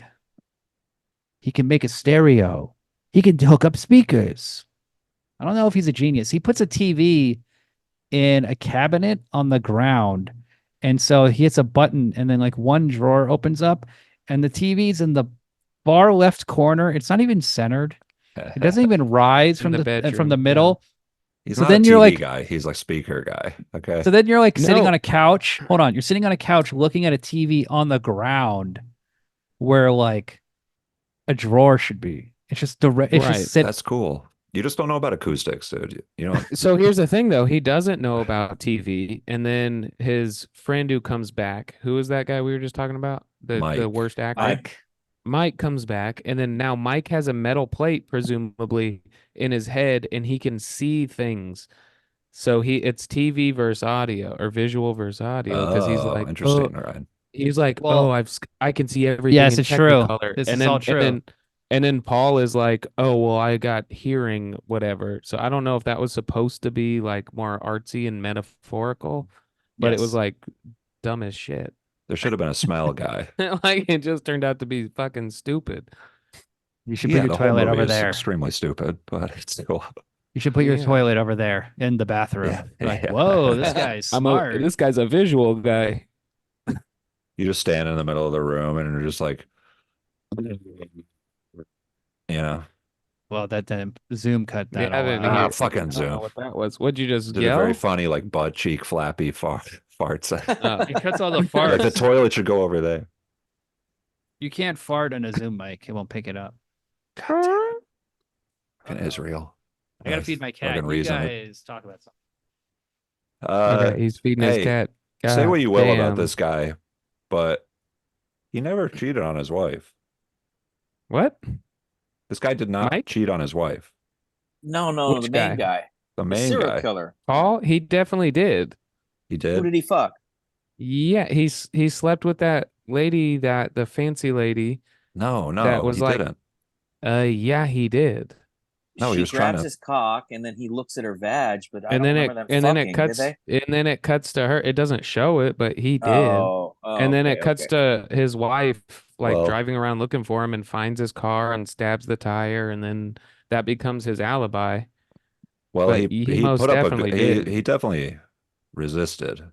He can make a stereo. He can hook up speakers. I don't know if he's a genius. He puts a TV in a cabinet on the ground. And so he hits a button and then like one drawer opens up and the TV's in the far left corner. It's not even centered. It doesn't even rise In from the from bedroom, the yeah. middle. He's So not then a you're TV like- guy. He's like speaker guy. Okay. So then you're like sitting No. on a couch. Hold on. You're sitting on a couch looking at a TV on the ground where like a drawer should be. It's just direct. It's Right. just sit. That's cool. You just don't know about acoustics, dude. You know, So here's the thing, though. He doesn't know about TV, and then his friend who comes back, who is that guy we were just talking about? The Mike. worst actor. Mike. Mike comes back, and then now Mike has a metal plate, presumably, in his head, and he can see things. So it's TV versus audio or visual versus audio because he's like, interesting. oh, All right. he's like, Well- oh, I can see everything. Yes, in it's true. Technicolor." This and is then, all true. And then Paul is like, oh, well, I got hearing, whatever. So I don't know if that was supposed to be like more artsy and metaphorical, but it was Yes. like dumb as shit. There should have been a smell guy. Like it just turned out to be fucking stupid. You should Yeah, put the your whole toilet movie over is there. extremely stupid, but it's cool. You should put your Yeah. toilet over there in the bathroom. Yeah. Like, Yeah. whoa, this guy's smart. This guy's a visual guy. You just stand in the middle of the room and you're just like, Well, that Zoom cut that. Yeah, all I didn't out. hear- fucking I don't know Zoom. what that was. What'd you just did yell? a very funny like butt cheek flappy farts. It cuts all the Like farts. the toilet should go over there. You can't fart on a Zoom mic; it won't pick it up. In Israel. I gotta Nice. feed my cat. Fucking You reason. guys talk about something. Okay, he's feeding his hey, cat. Say God what you will damn. about this guy, but he never cheated on his wife. What? This guy did not Mike? cheat on his wife. No, Which the main guy? guy. The The main serial guy. killer. Paul? He definitely did. He Who did. did he fuck? Yeah, he slept with that lady, the fancy lady. No, That was he like- didn't. Yeah, he did. No, he She was trying grabs to- his cock and then he looks at her vag, but I And don't then remember them and then it fucking, cuts did they? and then it cuts to her. It doesn't show it, but he did. Oh, And then okay, it cuts okay. to his wife like Well- driving around looking for him and finds his car and stabs the tire, and then that becomes his alibi. Well, but he he most put up definitely he did. he definitely resisted.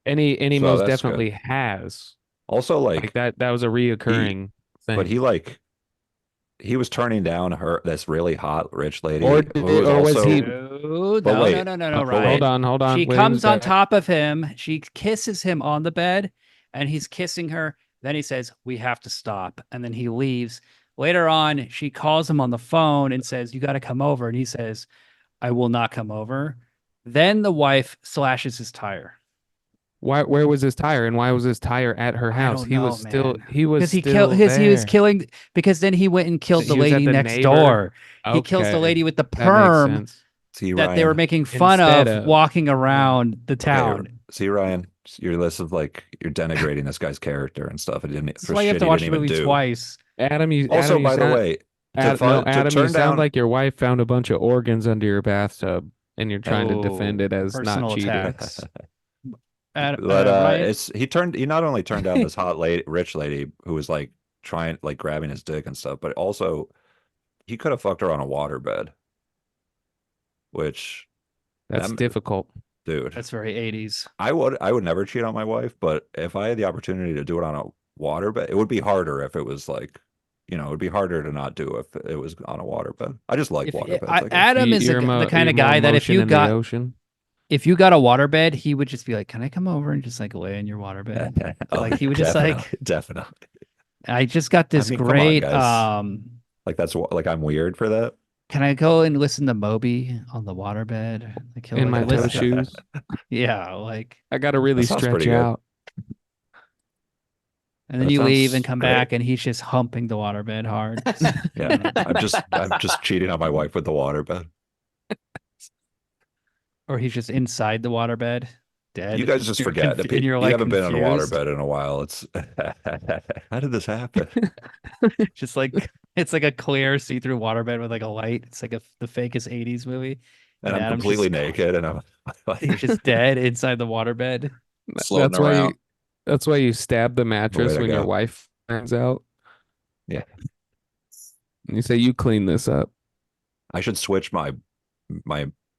And he So most that's good. definitely has. Also, Like that was a reoccurring thing. but he was turning down this really hot rich lady Or who did- was or was also he- No, But no, wait, no, no, but no, wait. Ryan. Hold on. She Wait a comes on sec. top of him. She kisses him on the bed, and he's kissing her. Then he says, "We have to stop," and then he leaves. Later on, she calls him on the phone and says, "You got to come over," and he says, "I will not come over." Then the wife slashes his tire. Where was his tire, and why was his tire at her I house? don't He know, was still man. he was Because he still killed his. He was there. killing because then he went and killed the He was at lady the next neighbor? door. He kills the Okay, lady with the that makes perm sense. see that they were Ryan. making fun Instead of of- walking around the Okay, town. see Ryan, your list of like you're denigrating this guy's character and stuff. It didn't That's for why you have shit to he watch didn't the even movie do. twice. Adam, you Also, Adam, you by the sound, way, Adam, to you turn sound down like your wife found a bunch of organs under your bathtub, and you're trying to defend it as personal not cheating. attacks. but Ryan, he not only turned down this hot lady, rich lady who was like trying like grabbing his dick and stuff, but also he could have fucked her on a waterbed, which That's That- difficult. dude, that's very 80s. I would never cheat on my wife, but if I had the opportunity to do it on a waterbed, it would be harder if it was like, it would be harder to not do if it was on a waterbed. I just like waterbeds. I guess. Adam is You're the kind you're of guy more that if motion you in the got ocean. a waterbed, he would just be like, "Can I come over and just like lay in your waterbed?" Like, he would just, like- definitely I just got this mean, come on, great guys. like that's like I'm weird for that. can I go and listen to Moby on the waterbed? Like, he'll, In my like, toe listen- shoes. Yeah, like, I got to really That sounds stretch pretty good. out. and then That you leave and sounds come great. back and he's just humping the waterbed hard. Yeah, I'm just cheating on my wife with the waterbed. Or he's just inside the waterbed, dead. You guys just You're forget conf- that and you're you like haven't been on a confused. waterbed in a while. It's how did this happen? Just like it's like a clear see-through waterbed with like a light. It's like the fakest 80s movie. And I'm Adam's completely just- naked, and I'm He's just dead inside the waterbed. Floating That's why around. that's why you stab the mattress to when your go. wife finds out. Yeah. And you say you clean this up. I should switch my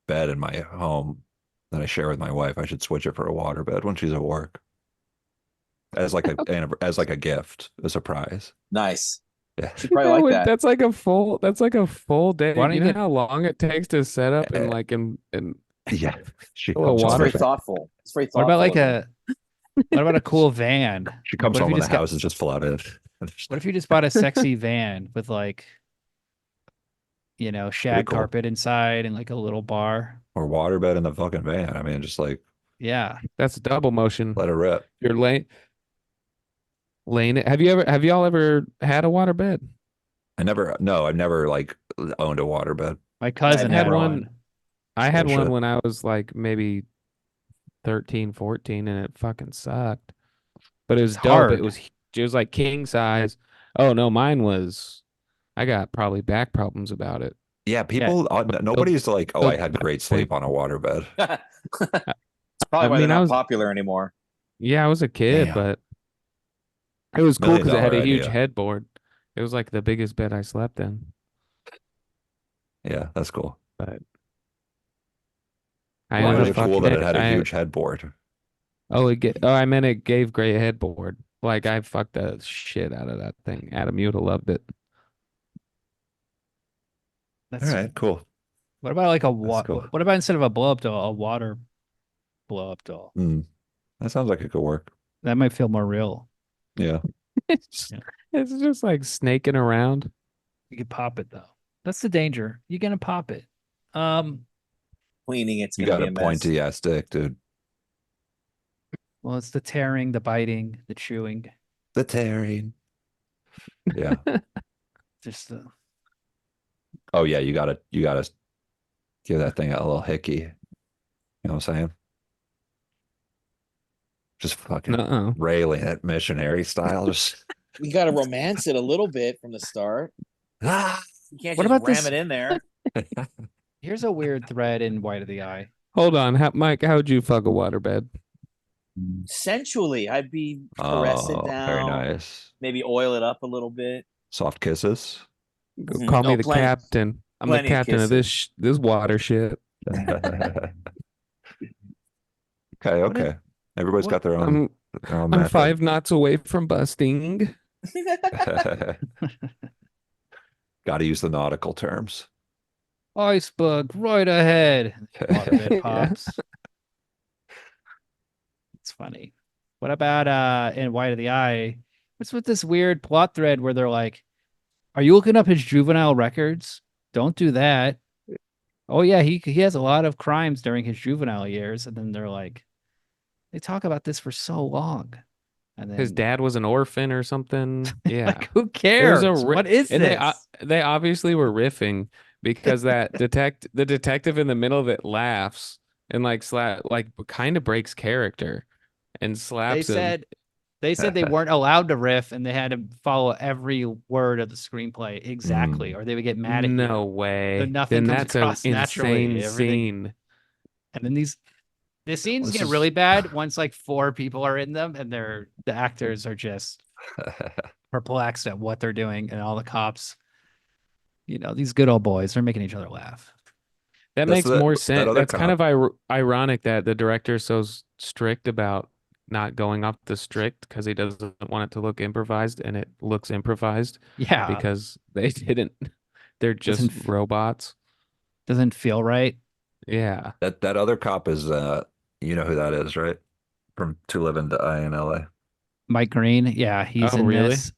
bed in my home that I share with my wife. I should switch it for a waterbed when she's at work, as like a gift, a surprise. Nice. Yeah. She probably like that. That's like a full day. Why don't You you know get- how long it takes to set up and like and Yeah, she A little comes It's home very waterbed. with- thoughtful. It's very What thoughtful. about like of him. what about a cool van? She comes What if home you and the just got- house is just flooded. What if you just bought a sexy van with like, shag cool. carpet inside and like a little bar? Or waterbed in the fucking van. I mean, just like Yeah. that's double motion. let it rip. You're laying it. Have y'all ever had a water bed? I've never like owned a waterbed. My cousin had had one. one. I had Bullshit. one when I was like maybe 13, 14, and it fucking sucked. But it was It's dope. hard. It was like king size. Oh no, mine was. I got probably back problems about it. Yeah, people. Nobody's like, oh, I they'll- had great sleep on a waterbed. It's probably why mean, they're I not was- popular anymore. Yeah, I was a kid, Damn. but it was cool because it had a $1 million huge idea. headboard. It was like the biggest bed I slept in. Yeah, that's cool. But I Why ended really up cool fucking that it had a I- huge headboard. I meant it gave great headboard. Like I fucked the shit out of that thing. Adam, you'd have loved it. All That's right, cool. What about like a water? cool. What about instead of a blow up doll, a water blow up doll? Mm. That sounds like it could work. That might feel more real. Yeah. It's just like snaking around. You could pop it though. That's the danger. You're gonna pop it. Cleaning it's You gonna got be a a mess. pointy ass dick, dude. Well, it's the tearing, the biting, the chewing. The tearing. Yeah. Just the Oh yeah, you gotta give that thing a little hickey. You know what I'm saying? Just fucking Uh-uh. railing it missionary style. Just You got to romance it a little bit from the start. ah! You can't What just about ram this- it in there. here's a weird thread in White of the Eye. Hold on, Mike. How'd you fuck a waterbed? Sensually, I'd be caress it Oh, down. very nice. Maybe oil it up a little bit. Soft kisses. Call me Oh, the plenty- captain. I'm the plenty of captain of this water shit. Okay, okay. Everybody's got their own. I'm their own I'm method. 5 knots away from busting. Got to use the nautical terms. Iceberg right ahead. Water bit Yeah. pops. It's funny. What about in White of the Eye? What's with this weird plot thread where they're like, "Are you looking up his juvenile records? Don't do that." Oh yeah, he has a lot of crimes during his juvenile years, and then they're like, they talk about this for so long, and then His dad was an orphan or something. Yeah. like, who cares? There's a ri- What is and this? they obviously were riffing because that the detective in the middle of it laughs and like kind of breaks character and They slaps him. said they weren't allowed to riff, and they had to follow every word of the screenplay exactly, or they would get mad at No you. way. Then nothing Then comes that's an across naturally. insane Everything- scene. And then the scenes This get is- really bad once like 4 people are in them, and the actors are just perplexed at what they're doing, and all the cops, these good old boys, they're making each other laugh. That That's makes the- more that sense. other That's kind of ironic that the director is so strict about not going off the strict because he doesn't want it to look improvised, and it looks improvised Yeah, because they didn't. They're just Doesn't f- robots. doesn't feel right. Yeah. That other cop is you know who that is, right? From To Live and Die in LA. Mike Green, yeah, he's Oh, in really? this.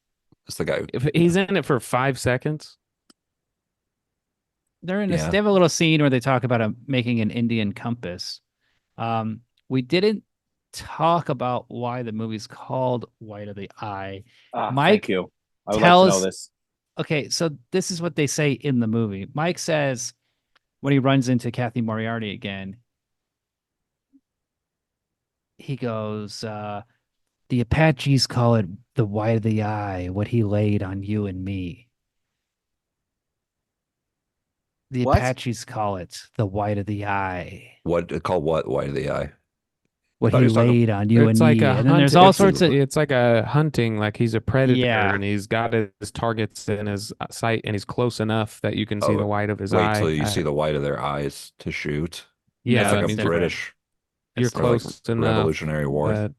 It's the guy. If he's in it for 5 seconds. They're in this. Yeah. They have a little scene where they talk about making an Indian compass. We didn't talk about why the movie's called White of the Eye. Mike Thank you. I would tell like to us- know this. Okay, so this is what they say in the movie. Mike says when he runs into Kathy Moriarty again, he goes, the Apaches call it the white of the eye, what he laid on you and me. The What? Apaches call it the white of the eye, What called what? White of the Eye. what thought he he was talking- laid on you and It's like me. a And then there's hunt- all it's- sorts of It's like a hunting, like he's a predator Yeah. and he's got his targets in his sight and he's close enough that you can see Oh, the white of his Wait eye. till you see the white of their eyes to shoot. Yeah, It's that like means a different. British you're It's or like close enough. Revolutionary War. But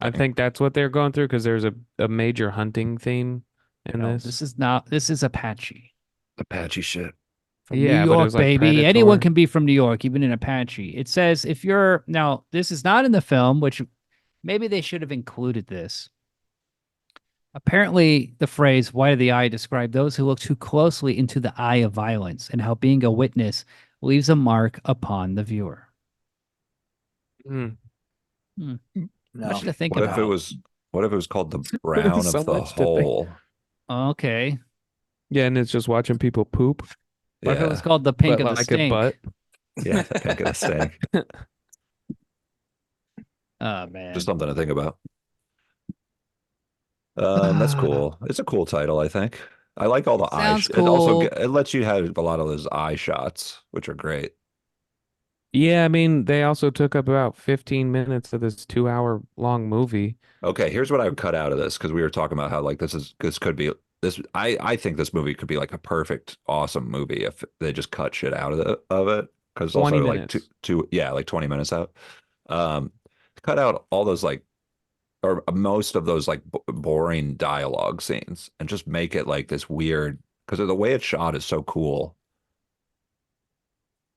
I think that's what they're going through because there's a major hunting theme in No, this. this is Apache. Apache shit. From Yeah, New but it York, was like baby. Anyone Predator. can be from New York, even an Apache. It says if you're now, this is not in the film, which maybe they should have included this. Apparently, the phrase "white of the eye" described those who look too closely into the eye of violence and how being a witness leaves a mark upon the viewer. Hmm. Much to think What about. if it was called the brown So of the much to think. hole? Okay. Yeah, and it's just watching people poop. What if it Yeah. was called the pink but of the like stink? a butt. Yeah, pink of the stink. Oh man. Just something to think about. That's cool. It's a cool title, I think. I like all the eye. Sounds It also cool. it lets you have a lot of those eye shots, which are great. Yeah, I mean, they also took up about 15 minutes of this 2-hour long movie. Okay, here's what I would cut out of this because we were talking about how like this could be this. I think this movie could be like a perfect, awesome movie if they just cut shit out of it because 20 also like minutes. like 20 minutes out. Cut out all those like or most of those like boring dialogue scenes and just make it like this weird because the way it's shot is so cool.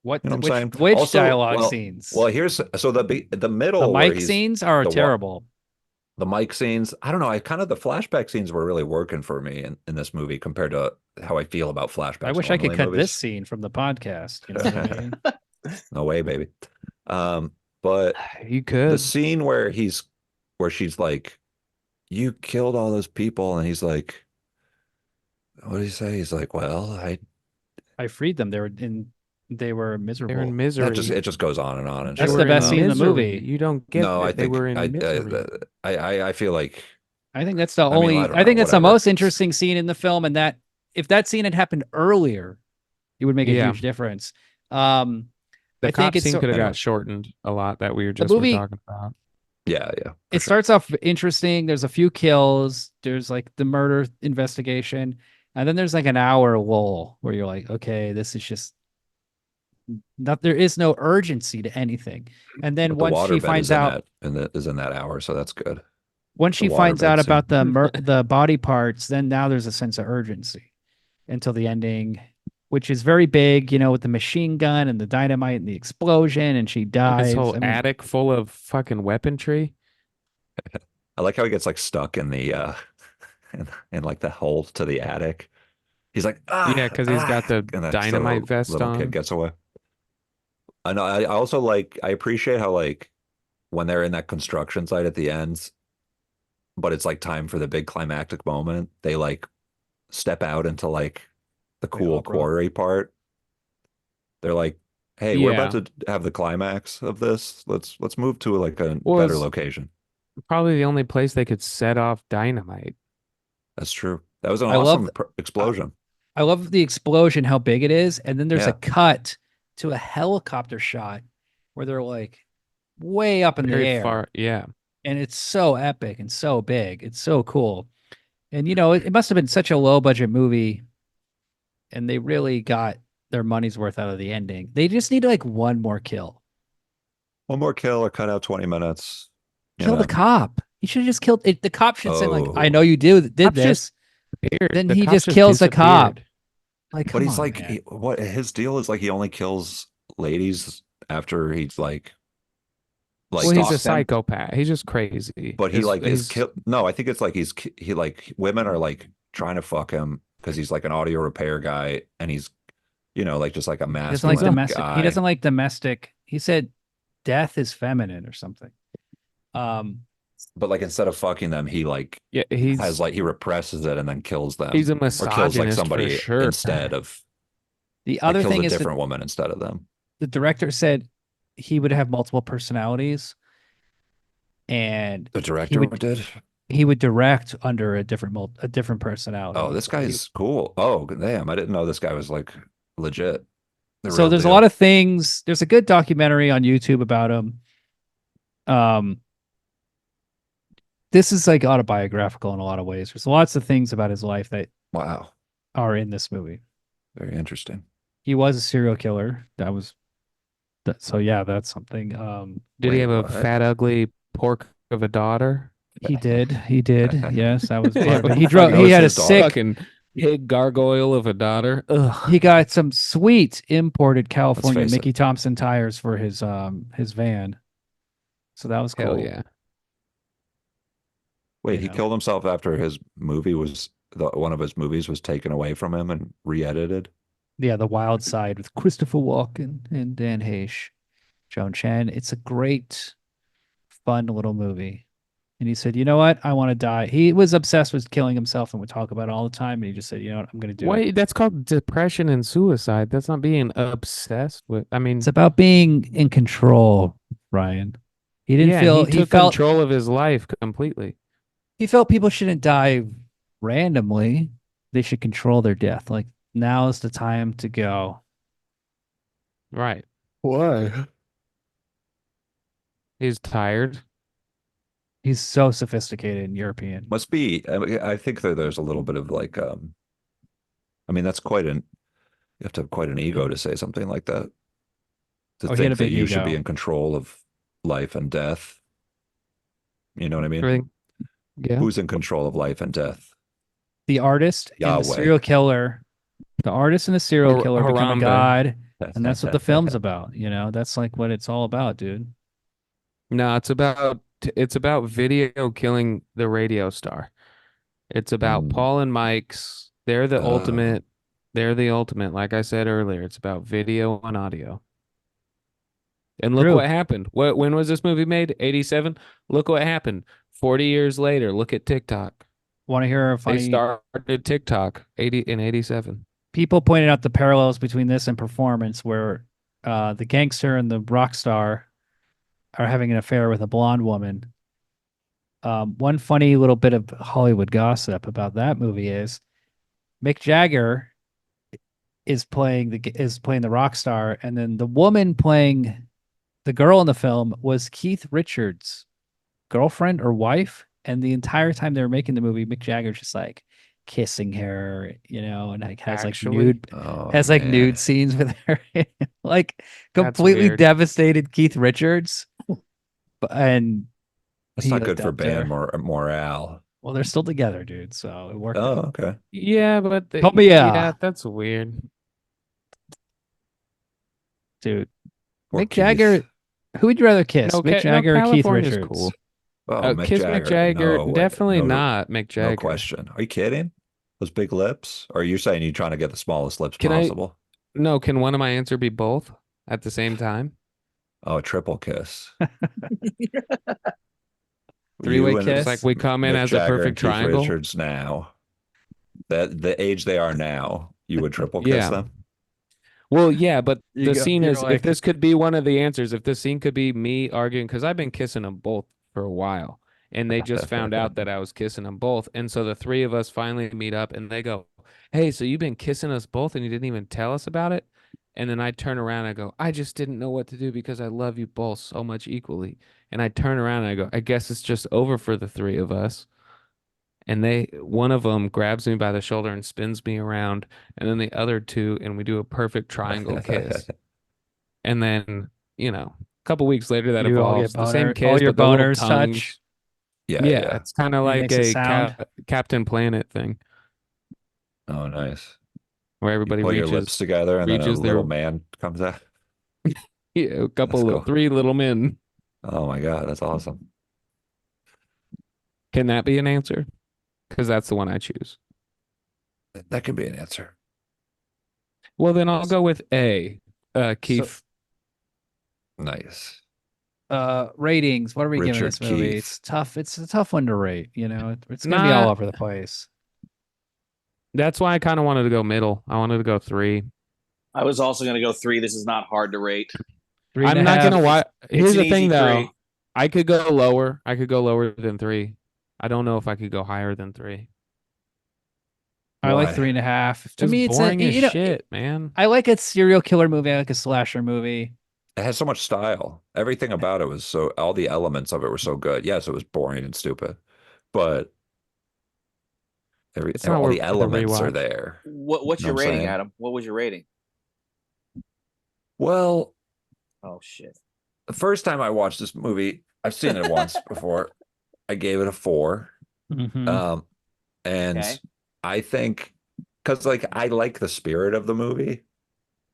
What? You know what I'm Which, saying? which Also, dialogue well- scenes? Well, here's so the middle the where mic he's- scenes are the wa- terrible. the mic scenes. I don't know. I kind of the flashback scenes were really working for me in this movie compared to how I feel about flashbacks. I wish I could normally in cut this movies. scene from the podcast. You know what I mean? No way, baby. But You the could. scene where she's like, "You killed all those people," and he's like, "What did he say?" He's like, "Well, I freed them. They were miserable. They're in misery. it just goes on and on and That's shit. the best scene in the misery. movie. You don't get No, it. I They think were in misery. I feel like I think that's the mean, only. I don't I think know, that's the whatever. most interesting scene in the film, and that if that scene had happened earlier, it would make a Yeah. huge difference. The I cop think it's scene could have anyway. got shortened a lot that we were just movie- talking about. yeah. For it sure. starts off interesting. There's a few kills. There's like the murder investigation, and then there's like an hour lull where you're like, okay, this is just not there is no urgency to anything. And then But the once water she bed finds is in out, is in that hour, so that's good. once the she finds waterbed out scene. about the body parts, then now there's a sense of urgency until the ending, which is very big, with the machine gun and the dynamite and the explosion, and she This dives. whole I mean, attic full of fucking weaponry. I like how he gets like stuck in the in like the hole to the attic. He's like, Yeah, because he's got the and then dynamite vest little on. kid gets away. I know. I also like. I appreciate how like when they're in that construction site at the end, but it's like time for the big climactic moment. They like step out into like the cool opera. quarry part. They're like, "Hey, we're about Yeah. to have the climax of this. Let's move to like a Well, better it's- location." Probably the only place they could set off dynamite. That's true. That was an I love awesome explosion. I love the explosion, how big it is, and then there's Yeah. a cut to a helicopter shot where they're like way up in the Very air, far. Yeah. and it's so epic and so big. It's so cool, and it must have been such a low budget movie, and they really got their money's worth out of the ending. They just need like one more kill. One more kill or cut out 20 minutes. you Kill know. the cop. You should have just killed it. The cop should say like, "I Oh. know you did Cops this." just Weird. Then The he cop just kills the cop. disappeared. Like, But come he's on, like, man. what his deal is like he only kills ladies after he's like Well, he's a stalks them. psychopath. He's just crazy. but he His- like is his- kill no, I think it's like he like women are like trying to fuck him because he's like an audio repair guy and he's like just like a He doesn't masculine like domestic. guy. He doesn't like domestic. He said, "Death is feminine" or something. But like instead of fucking them, he like Yeah, he's has like he represses it and then kills them. he's a or kills like misogynist somebody for sure. instead of The like, other kills thing a is different woman instead of them. the director said he would have multiple personalities, and The director would- did. he would direct under a different personality. Oh, this So he- guy's cool. Oh, damn. I didn't know this guy was like legit. So there's a lot of things. There's a good documentary on YouTube about him. This is like autobiographical in a lot of ways. There's lots of things about his life that Wow. are in this movie. Very interesting. He was a serial killer. So yeah, that's something. Did he Wait, have a what? fat, ugly pork of a daughter? He did. Yes, that was part Yeah, of it. but He drove. that He was had a his daughter. sick. Fucking pig gargoyle of a daughter. Ugh. He got some sweet imported California face it. Mickey Thompson tires for his van. So that was Hell cool. yeah. Wait, he Yeah. killed himself after his movie one of his movies was taken away from him and re-edited. Yeah, The Wild Side with Christopher Walken and Dan Heche, Joan Chen. It's a great, fun little movie. And he said, "You know what? I want to die." He was obsessed with killing himself and would talk about it all the time. And he just said, "You know what? I'm going to do it." Wait, that's called depression and suicide. That's not being obsessed with. I mean, It's about being in control, Ryan. He didn't yeah, feel he took control of his life completely. he felt people shouldn't die randomly. They should control their death. Like, now is the time to go. Right. Why? He's tired. He's so sophisticated and European. Must be. I think that there's a little bit of like, I mean, that's you have to have quite an ego to say something like that. To Oh, he had a think that big you should be ego. in control of life and death. You know what I mean? Everything. Yeah. Who's in control of life and death? The artist and Yahweh. the serial killer. The artist and the serial killer become a Harambe. god. And that's what the film's about. That's like what it's all about, dude. No, it's about video killing the radio star. It's about Mm. Paul and Mike's. They're the ultimate. They're the ultimate. Like I said earlier, it's about video and audio. And look True. what happened. When was this movie made? 87. Look what happened. 40 years later, look at TikTok. Want to hear a They funny? started TikTok in 87. People pointed out the parallels between this and Performance, where the gangster and the rock star are having an affair with a blonde woman. One funny little bit of Hollywood gossip about that movie is Mick Jagger is playing the rock star, and then the woman playing the girl in the film was Keith Richards' girlfriend or wife. And the entire time they were making the movie, Mick Jagger's just like, kissing her, and like has Actually? like nude Oh, has like man. nude scenes with her, like That's completely weird. devastated Keith Richards, and That's he not like good for dumped her. band morale. Well, they're still together, dude. So it worked. Oh, out. okay. Yeah, but Tell me, yeah, that's weird. dude. Poor Mick Keith. Jagger. Who would you rather kiss, No, Mick no, Jagger or Keith California's Richards? cool. Oh, Mick Kiss Jagger. Mick Jagger, No way. definitely No, not Mick Jagger. No question. Are you kidding? Those big lips? Or are you saying you're trying to get the smallest lips Can I- possible? No, can one of my answer be both at the same time? Oh, a triple kiss. Three-way You and kiss? It's like we come in Mick as Jagger a perfect and Keith triangle. Richards now. That the age they are now, you would triple kiss Yeah. them? Well, yeah, but You the go- scene you're is like- if this could be one of the answers, if this scene could be me arguing, because I've been kissing them both for a while, and they just found out that I was kissing them both, and so the three of us finally meet up, and they go, "Hey, so you've been kissing us both, and you didn't even tell us about it?" And then I turn around and I go, "I just didn't know what to do because I love you both so much equally." And I turn around and I go, "I guess it's just over for the three of us." And one of them grabs me by the shoulder and spins me around, and then the other two, and we do a perfect triangle kiss. And then, a couple weeks later, that You all evolves. get The same boner- kiss, all your but the little boners tongues. touch. Yeah, Yeah, yeah. it's kind of He like makes a a sound. Captain Planet thing Oh, nice. where You everybody pull your lips reaches, together and then a reaches their- little man comes out. a couple That's of cool. three little men. Oh my God, that's awesome. Can that be an answer? Because that's the one I choose. That could be an answer. Well, then I'll go with A. Keith. Nice. Ratings. What are we giving Richard this movie? Keith. It's tough. It's a tough one to rate. It's gonna be all Nah. over the place. That's why I kind of wanted to go middle. I wanted to go 3. I was also going to go 3. This is not hard to rate. Three and I'm a not half. gonna watch. Here's an the thing, easy though. 3. I could go lower. I could go lower than 3. I don't know if I could go higher than 3. I like Why? 3.5. To Just me, it's boring as you know, shit, man. I like a serial killer movie. I like a slasher movie. It has so much style. Everything about it was all the elements of it were so good. Yes, it was boring and stupid, but It's not all worth the the elements are rewatch. there. What's Know what your I'm rating, saying? Adam? What was your rating? Well, Oh, shit. the first time I watched this movie, I've seen it once before. I gave it a 4. Mhm. And Okay. I think because I like the spirit of the movie.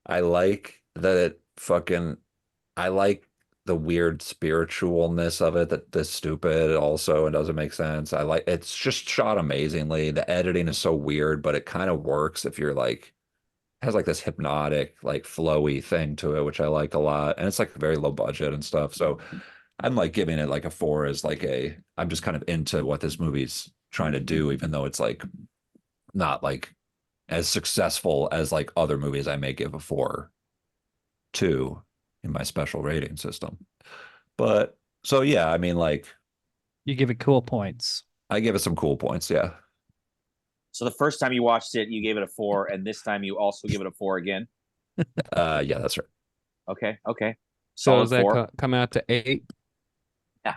I like that I like the weird spiritualness of it, that that's stupid also and doesn't make sense. It's just shot amazingly. The editing is so weird, but it kind of works if you're has this hypnotic, flowy thing to it, which I like a lot. And it's very low budget and stuff. So I'm giving it a 4 as I'm just kind of into what this movie's trying to do, even though it's not as successful as other movies I may give a 4 to in my special rating system. But so yeah, I mean You give it cool points. I give it some cool points, yeah. So the first time you watched it, you gave it a 4, and this time you also give it a 4 again. Yeah, that's right. Okay. So Solid does that 4. come out to 8? How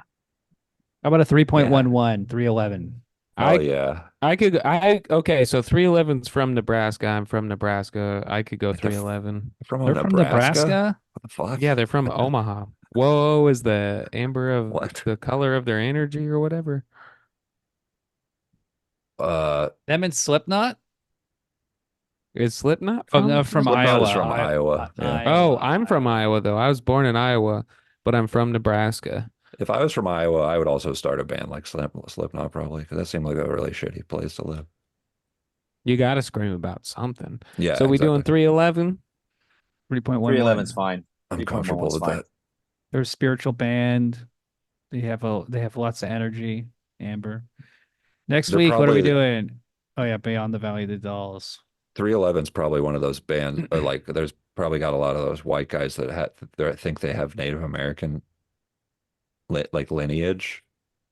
about a 3.11, 311? Oh yeah. Okay, so 311's from Nebraska. I'm from Nebraska. I could go 311. From They're from Nebraska? What the fuck? Yeah, they're from Omaha. Whoa, is the amber of What? the color of their energy or whatever? Them and Slipknot? Is Slipknot Oh, from? no, from Slipknot Iowa. is from Iowa, yeah. Oh, I'm from Iowa though. I was born in Iowa, but I'm from Nebraska. If I was from Iowa, I would also start a band like Slipknot probably, because that seemed like a really shitty place to live. You got to scream about something. Yeah. So we doing exactly. 311? 3.11. 311's fine. I'm 3.1 comfortable is with fine. that. They're a spiritual band. They have lots of energy. Amber. Next They're week, what are we probably- doing? Oh yeah, Beyond the Valley of the Dolls. 311's probably one of those bands, there's probably got a lot of those white guys that think they have Native American lineage.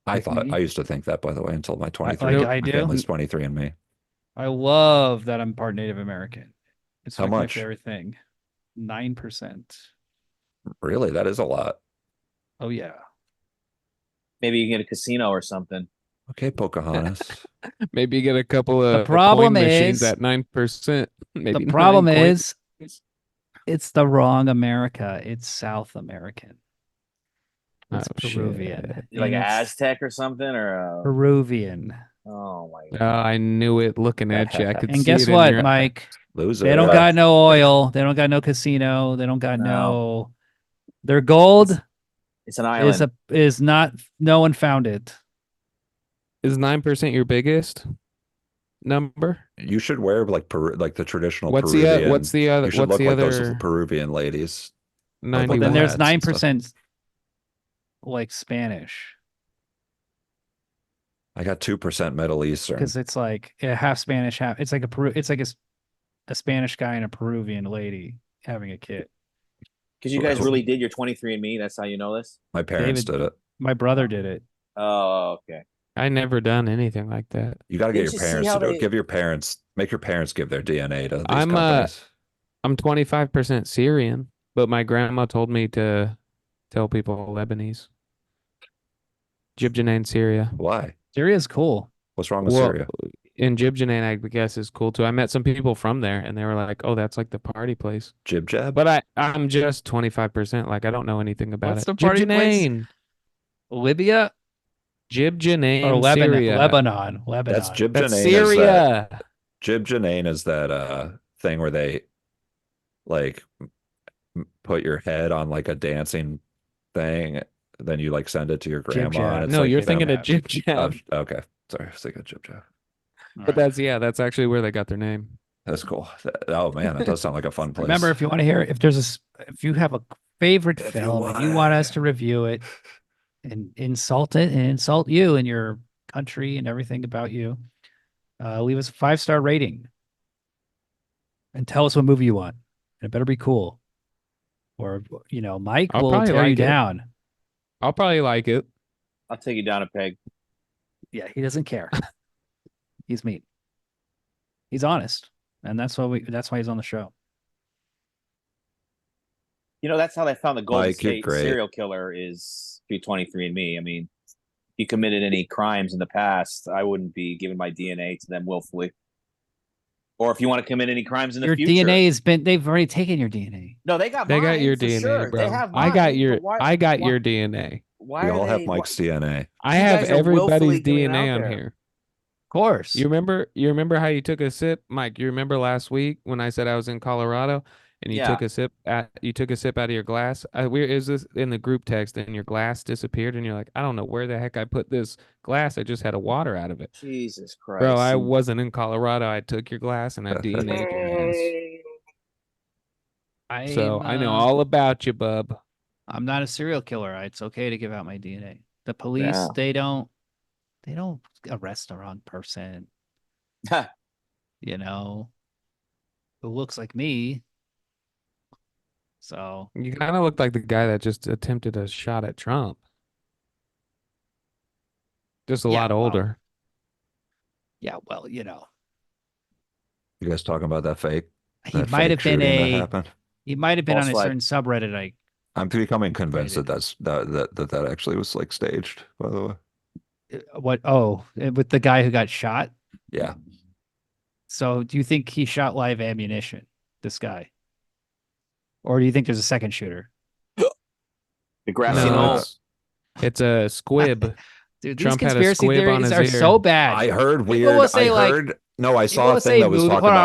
Like me? I used to think that, by the way, until my 23. like I my do? family's 23 and me. I love that I'm part Native American. It's How like my much? favorite thing. 9%. Really, that is a lot. Oh yeah. Maybe you can get a casino or something. Okay, Pocahontas. Maybe get a couple of problem coin machines is- at 9%. Maybe The problem 9 coin- is, it's the wrong America. It's South American. It's Oh, shit. Peruvian. Like And it's Aztec or something, or Peruvian. oh my Oh, god. I knew it looking at you. I could And see guess it in what, your- Mike? Loser. They don't got no oil. They don't got no casino. They don't got no. Their gold It's an island. is not. No one found it. Is 9% your biggest number? You should wear like like the traditional What's Peruvian. the what's the other You should what's look the like those other Peruvian ladies. Well, 90? But then there's hats and stuff. 9% like Spanish I got 2% Middle Eastern. because it's like half Spanish, half. It's like it's like a Spanish guy and a Peruvian lady having a kid. Because you guys really did your 23andMe. That's how you know this. My parents David- did it. My brother did it. Oh, okay. I never done anything like that. You got to get Didn't your you see parents how to do they- it. Give your parents, make your parents give their DNA to these I'm, companies. I'm 25% Syrian, but my grandma told me to tell people Lebanese. Jibjanain, Syria. Why? Syria's cool. What's wrong with Well, Syria? in Jibjanain, I guess is cool too. I met some people from there, and they were like, "Oh, that's like the party place." Jib jab? But I'm just 25%. Like I don't know anything about What's it. the party place? Jibjanain. Libya Jibjanain, or Lebanon? Syria. Lebanon. That's Jib That's Janain. Syria. Jib Janain is that thing where they like put your head on like a dancing thing, then you like send it to your Jib grandma. jab. and it's No, like you're them- thinking of Jib Jab. okay. Sorry, I was thinking of Jib Jab. But that's actually where they got their name. That's cool. Oh man, that does sound like a fun place. Remember, if you want to hear, if you have a favorite If you film and you wanna- want us to review it and insult it and insult you and your country and everything about you, leave us a 5-star rating and tell us what movie you want. And it better be cool. Or Mike I'll will probably tear you like it. down. I'll probably like it. I'll take you down a peg. Yeah, he doesn't care. He's mean. He's honest, and that's why he's on the show. That's how they found the Golden Mike, you're State great. serial killer is through 23andMe. I mean, if you committed any crimes in the past, I wouldn't be giving my DNA to them willfully. Or if you want to commit any crimes in the Your future. DNA has been—they've already taken your DNA. No, they got They got mine your for DNA, sure. bro. They have I got mine, your but why- I got why- your DNA. Why we are all have they- Mike's DNA. I You have guys are willfully everybody's going out DNA on there. here. Of course. You remember how you took a sip, Mike? You remember last week when I said I was in Colorado and you Yeah. took a sip out of your glass? Is this in the group text and your glass disappeared and you're like, I don't know where the heck I put this glass. I just had a water out of it. Jesus Christ. Bro, I wasn't in Colorado. I took your glass and I DNA'd your ass. So I know all about you, bub. I'm not a serial killer. It's okay to give out my DNA. The police, Yeah. they don't arrest the wrong person. Who looks like me. So You kind of look like the guy that just attempted a shot at Trump. Just a Yeah, lot well, older. yeah, well, You guys talking about that fake? he that might have fake been shooting that a happened? he might have been on False a flag. certain subreddit. I'm becoming convinced Rated. that actually was like staged. By the way, With the guy who got shot. yeah. So do you think he shot live ammunition? This guy, or do you think there's a second shooter? The grassy No, knoll. It's a squib. Dude, these Trump had a conspiracy squib on theories his are ear. so bad. I heard People weird. will say, I heard. No, I saw People a will thing say that was movie- talking hold on,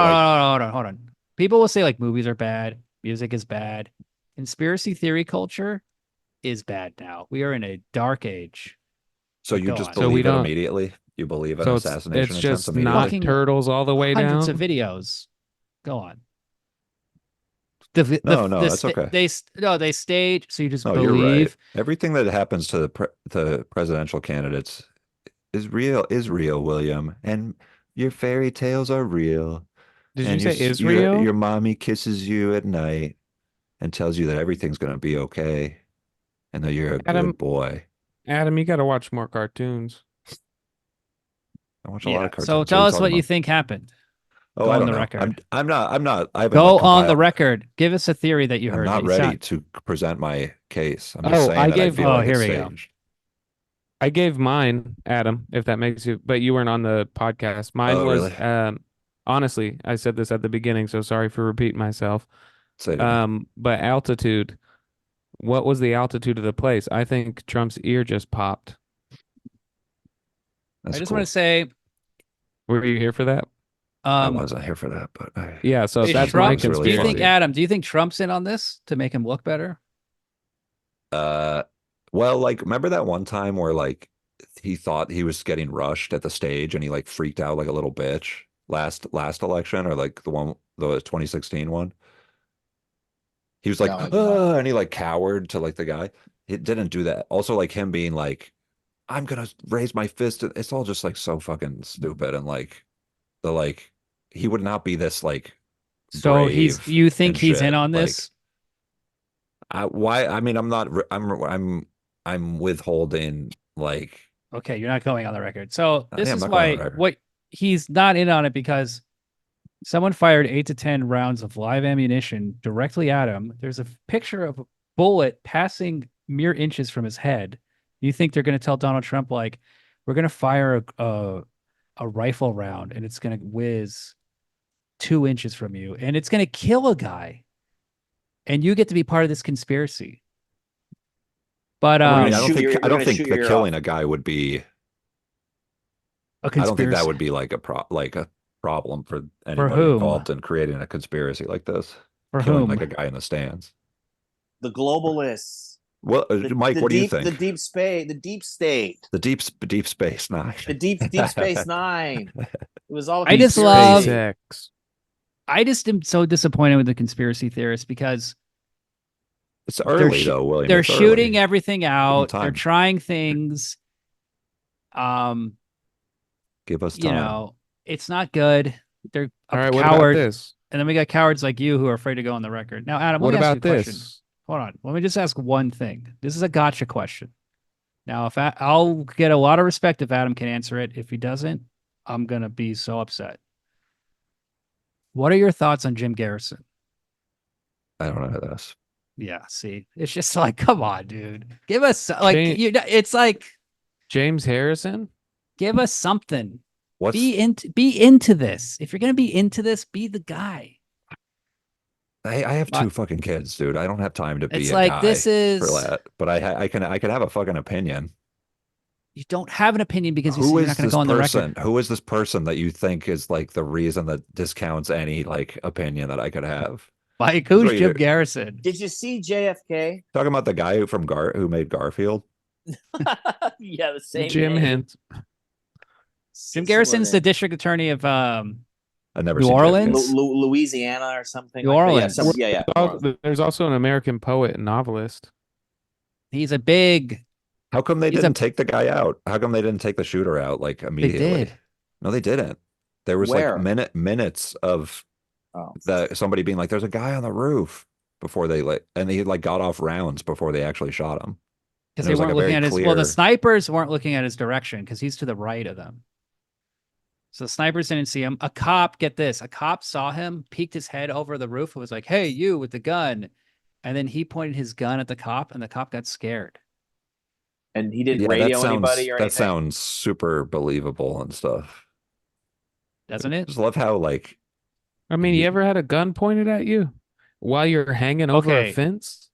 about like hold on. People will say like movies are bad, music is bad, conspiracy theory culture is bad now. We are in a dark age. so you Go just on. So we believe it don't- immediately. You believe in So assassination it's attempts just immediately. not Fucking turtles all the way Hundreds down. of videos. Go on. No, that's okay. They stage. So you just No, you're believe. right. Everything that happens to the presidential candidates is real. William, and your fairy tales are real. Did and you your say s- Israel? Your mommy kisses you at night and tells you that everything's going to be okay, and that you're a Adam- good boy. Adam, you got to watch more cartoons. I watch a lot of cartoons. So What tell are us what talking you about? think happened. Oh, go I on don't the know. record. I'm not. I haven't Go like, on the compiled- record. Give us a theory that you I'm heard. not that he ready shot. to present my case. I'm Oh, just saying I that gave- I feel oh, like here it's we go. staged. I gave mine, Adam, if that makes you, but you weren't on the podcast. Mine Oh, was, really? honestly, I said this at the beginning, so sorry for repeating myself. Say it again. But altitude, what was the altitude of the place? I think Trump's ear just popped. That's I just cool. want to say, Were you here for that? I um, wasn't here for that, but Yeah, so is that's my Trump, Trump's really do you think, conspiracy. Adam, do you think Trump's in on this to make him look better? well, like remember that one time where like he thought he was getting rushed at the stage and he like freaked out like a little bitch last election or like the 2016 one. He was like, No, I did not. and he like cowered to like the guy. It didn't do that. Also, like him being like, I'm gonna raise my fist. It's all just like so fucking stupid and like the like he would not be this like So brave you think and he's in shit. on Like, this? why? I mean, I'm not. I'm withholding. Like, Okay, you're not going on the record. So this yeah, I'm is not going on why the record. what he's not in on it because someone fired 8 to 10 rounds of live ammunition directly at him. There's a picture of a bullet passing mere inches from his head. You think they're going to tell Donald Trump like, we're going to fire a rifle round and it's going to whiz 2 inches from you and it's going to kill a guy, and you get to be part of this conspiracy. But We're I gonna mean, I don't shoot think your- I we're don't gonna think shoot the your ear killing off. a guy would be. a I don't think that conspiracy would be like a problem for for anybody whom? involved in creating a conspiracy like this. For Killing whom? like a guy in the stands. The globalists. Well, Mike, what do you think? The deep space. The deep state. The deep space nine. The deep space nine. It was all. I just conspiracy. love- SpaceX. I just am so disappointed with the conspiracy theorists because It's early sh- though, William. they're It's shooting early. everything out. They're time. trying things. Give us You time. know, it's not good. They're All a right, what about coward. this? And then we got cowards like you who are afraid to go on the record. Now, Adam, What let me ask about you a question. this? Hold on. Let me just ask one thing. This is a gotcha question. Now, if I'll get a lot of respect if Adam can answer it. If he doesn't, I'm gonna be so upset. What are your thoughts on Jim Garrison? I don't know this. Yeah, see, it's just like, come on, dude. Give us like Jane- it's like James Harrison? give us something. What's Be into this. If you're gonna be into this, be the guy. I have What? 2 fucking kids, dude. I don't have time to be It's a like guy this for is that. But I can have a fucking opinion. you don't have an opinion because you Who said you're is not gonna this go on the person? record. Who is this person that you think is like the reason that discounts any like opinion that I could have? Like That's who's what you Jim do. Garrison? Did you see JFK? Talking about the guy who made Garfield. Yeah, the same. Jim name. Hint. Jim Garrison's the Similar district attorney of I've never New seen Orleans? JFK. Louisiana or something. New like that. Orleans. Yeah, yeah. New Orleans. There's also an American poet and novelist. he's a big How come they He's a- didn't take the guy out? How come they didn't take the shooter out like they immediately? did. No, they didn't. There was Where? like minutes of Oh. somebody being like, "There's a guy on the roof," before they and he like got off rounds before they actually shot him. Because And it they was, like, weren't a looking very at his well, the clear- snipers weren't looking at his direction because he's to the right of them. So the snipers didn't see him. A cop, get this, a cop saw him, peeked his head over the roof and was like, "Hey, you with the gun." And then he pointed his gun at the cop and the cop got scared. And he didn't Yeah, radio that sounds anybody or that anything. sounds super believable and stuff. Doesn't it? Just love how like I mean, you Yeah. ever had a gun pointed at you while you're hanging over Okay. a fence?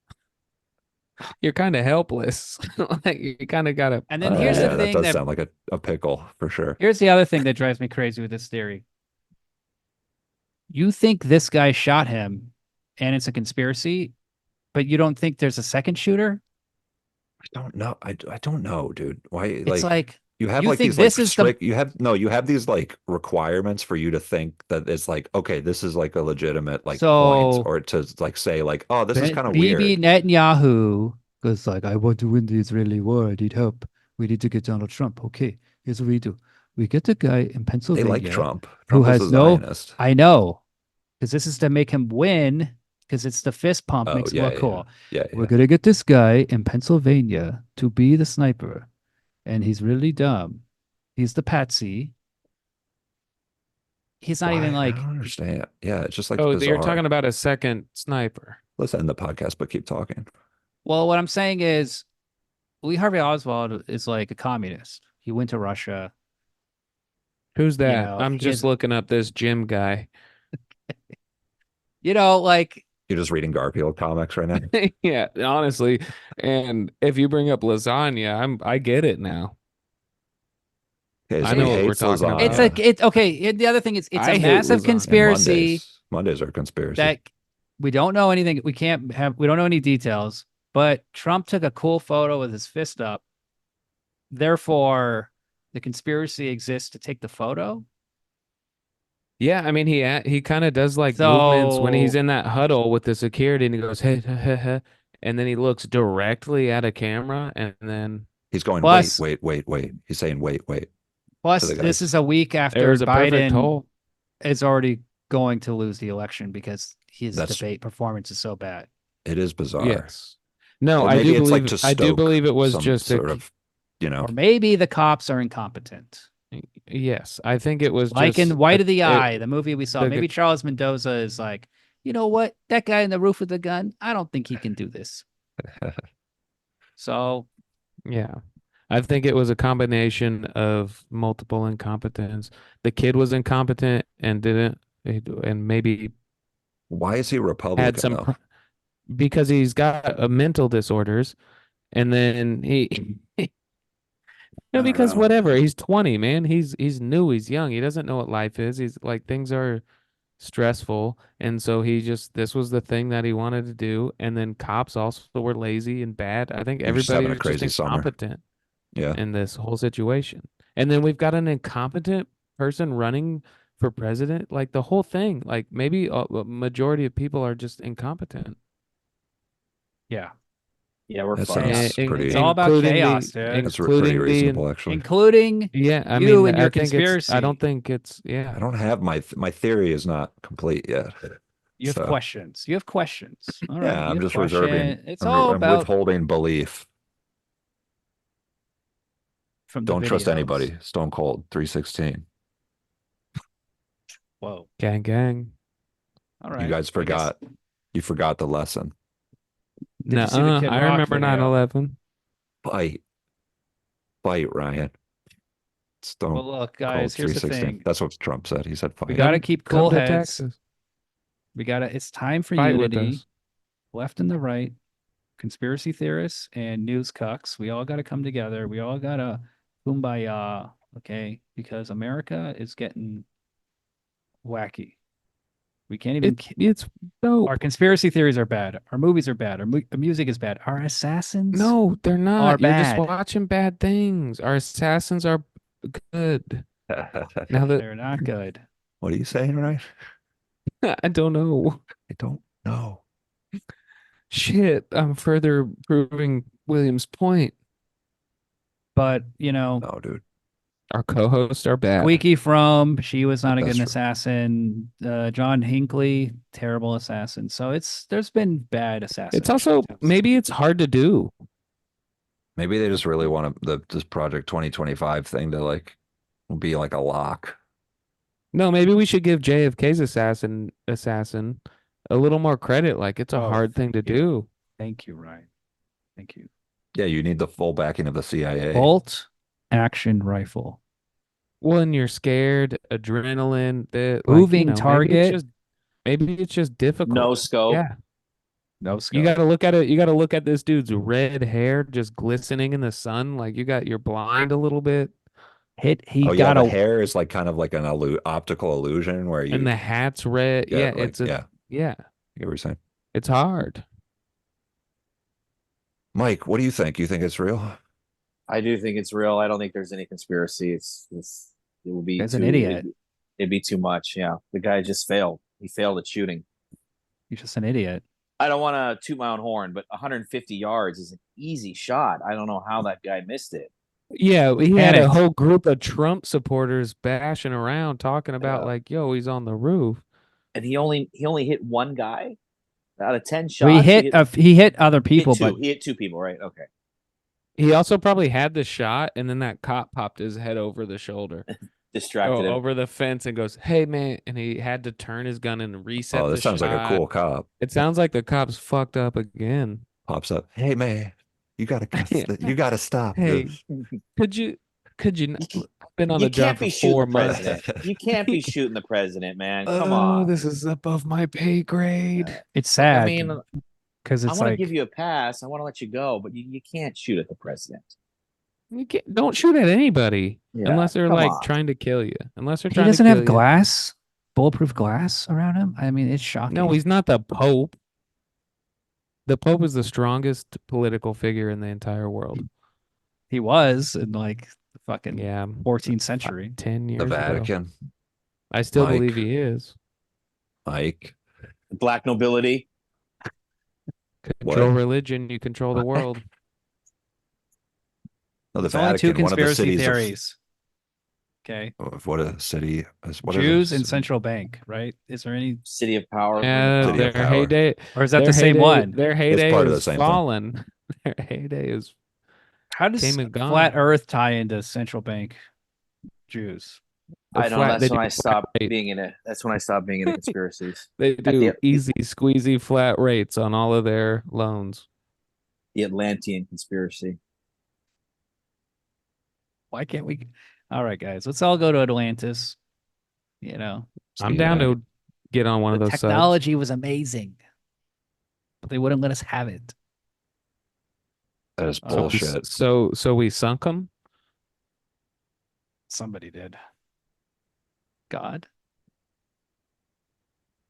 You're kind of helpless. Like you kind of gotta. And then here's yeah, the that thing does that sound like a pickle for sure. here's the other thing that drives me crazy with this theory. You think this guy shot him and it's a conspiracy, but you don't think there's a second shooter? I don't know. I don't know, dude. Why It's like you have you like think these this like is the- strict you have these like requirements for you to think that it's like, okay, this is like a legitimate like point, So- or to like say like, oh, this is Ben- kind of Bibi weird. Netanyahu goes like, "I want to win the Israeli war. I need help. We need to get Donald Trump." Okay, here's what we do. We get a guy in They Pennsylvania like Trump. who Trump has is a no. Zionist. I know, because this is to make him win. Because it's the fist pump Oh, makes him yeah, look yeah, cool. Yeah, We're gonna get this guy in Pennsylvania to be the sniper, and he's really dumb. He's the patsy. He's not even Why? like I don't understand. Yeah, it's just like Oh, bizarre. you're talking about a second sniper. Let's end the podcast, but keep talking. Well, what I'm saying is Lee Harvey Oswald is like a communist. He went to Russia. Who's that? know, I'm he just has- looking up this Jim guy. Like You're just reading Garfield comics right now. Yeah, honestly. And if you bring up lasagna, I get it now. Okay, I so know he what we're hates talking about. it's lasagna. okay. The other thing is it's I a hate massive lasagna. And conspiracy Mondays are conspiracy. that we don't know anything. We don't know any details. But Trump took a cool photo with his fist up. Therefore, the conspiracy exists to take the photo. Yeah, I mean he kind of does like movements when he's So- in that huddle with the security and he goes, hey, and then he looks directly at a camera and then He's going, Plus- wait. He's saying, wait. Plus, to the this guys. is a week after there's a perfect Biden hole. is already going to lose the election because his That's- debate performance is so bad. It is bizarre. Yes. No, Or I maybe do it's like believe to I do stoke believe it was some just sort a, of, you know, Or maybe the cops are incompetent. yes, I think it was Like just in White of the it- Eye, the movie we saw. the- Maybe Charles Mendoza is like, you know what? That guy in the roof with the gun, I don't think he can do this. So Yeah. I think it was a combination of multiple incompetence. The kid was incompetent and and maybe why is he Republican? had some though? because he's got mental disorders and then because know. whatever, he's 20, man. He's new, he's young. He doesn't know what life is. He's like things are stressful and so this was the thing that he wanted to do and then cops also were lazy and bad. I think He was just everybody having a was crazy just summer. incompetent Yeah. in this whole situation. And then we've got an incompetent person running for president. Like the whole thing, like maybe a majority of people are just incompetent. yeah, Yeah, we're That fucked. sounds pretty- It's all about including chaos, dude. That's pretty including the- reasonable, actually. including Yeah, I You mean, and your I think I conspiracy. don't think it's I don't have my theory is not complete yet. you have So, questions. You have questions. All right. Yeah, you I'm have just reserving. question- It's I'm, all I'm about withholding belief. from the Don't trust videos. anybody. Stone Cold 316. Whoa. gang. All right. You guys I guess- forgot. You forgot the lesson. Did you see the Kid I Rock remember video? 9/11. Fight, Ryan. Stone Well, look, Cold guys. Here's the 316. thing. That's what Trump said. He said fight. We got to keep cool Come to heads. Texas. We got to. It's time for Fight with unity. us. Left and the right, conspiracy theorists and news cucks. We all got to come together. We all got to kumbaya, okay? Because America is getting wacky. We can't even. It's dope. Our conspiracy theories are bad. Our movies are bad. Our music is bad. Our assassins. No, they're not. Are You're just bad. watching bad things. Our assassins are good. Now that they're not good. What are you saying, Ryan? I don't know. I don't know. Shit, I'm further proving William's point. But you know, No, dude. Our co-hosts are bad. Squeaky From, she was not a That's good true. assassin. John Hinckley, terrible assassin. So there's been bad assassins. It's also maybe it's hard to do. Maybe they just really want this Project 2025 thing to like be like a lock. No, maybe we should give JFK's assassin a little more credit. Like it's a Oh, hard thing to thank you. do. Thank you, Ryan. Thank you. Yeah, you need the full backing of the CIA. Bolt action rifle. Well, and you're scared, adrenaline, Moving target. Maybe it's just difficult. No scope. Yeah. No scope. You got to look at it. You got to look at this dude's red hair just glistening in the sun. Like you're blind a little bit. He Oh yeah, got the a hair is like kind of like an optical illusion where you And the hat's red. Yeah, like, it's a, yeah. yeah. You get what you're saying. It's hard. Mike, what do you think? You think it's real? I do think it's real. I don't think there's any conspiracy. It will be Guy's too, an idiot. It'd be too much. Yeah, the guy just failed. He failed at shooting. He's just an idiot. I don't want to toot my own horn, but 150 yards is an easy shot. I don't know how that guy missed it. Yeah, he had a Panicked. whole group of Trump supporters bashing around talking about Yeah. like, yo, he's on the roof. And he only hit one guy out of 10 shots. Well, he hit other people, hit two. but He hit two people, right? Okay. He also probably had the shot, and then that cop popped his head over the shoulder, Distracted him. over the fence, and goes, "Hey, man!" And he had to turn his gun and reset. Oh, the this sounds like a shot. cool cop. It sounds like the cop's fucked up again. Pops up. Hey man, You gotta you gotta stop Hey, this. could you not, I've been on You the job can't for be shooting 4 the months. president. You can't be shooting the president, man. Come Oh, on. this is above my pay grade. It's Like, sad I mean, because I it's want to like give you a pass. I want to let you go, but you can't shoot at the president. You can't, don't shoot at anybody Yeah, unless they're come like on. trying to kill you. Unless they're he trying to doesn't kill have you. glass, bulletproof glass around him. I mean, it's shocking. No, he's not the Pope. The Pope is the strongest political figure in the entire world. He was in like the fucking Yeah, 14th century. 10 years The ago. Vatican, I still Mike. believe he is. Mike. Black nobility. Control What? religion, you control the world. No, the There's only two Vatican, one of the conspiracy cities theories. Okay. of what a city is. What is Jews a and city? central bank, right? Is there any, City of power. Yeah, City of their power. heyday. or is that their the same heyday- one? Their heyday part of the is same thing. fallen. Their heyday is How does came and gone. flat Earth tie into central bank Jews? I know. flat- they That's when do I stopped flat rate. being in it. That's when I stopped being into conspiracies. They do the- easy squeezy flat rates on all of their loans. The Atlantean conspiracy. Why can't we? All right, guys, let's all go to Atlantis. You know, I'm See down that? to get on one of the those subs. technology was amazing, but they wouldn't let us have it. That is So- bullshit. So we sunk them. Somebody did. God.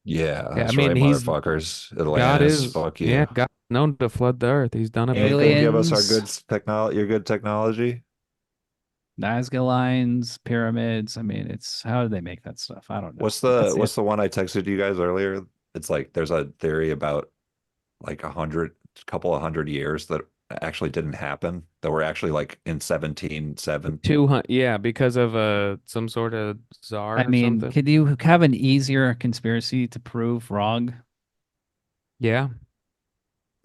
Yeah, I that's mean, right, he's- motherfuckers. God Atlantis, is fuck you. yeah, God known to flood the earth. He's done it. Ain't before. gonna give us our Aliens. good technology. Your good technology. Nazca lines, pyramids. I mean, it's how did they make that stuff? I don't know. What's That's the it. one I texted you guys earlier? It's like there's a theory about like couple of hundred years that actually didn't happen. That were actually like in 1707. 200, yeah, because of some sort of czar. I or mean, something. could you have an easier conspiracy to prove wrong? Yeah,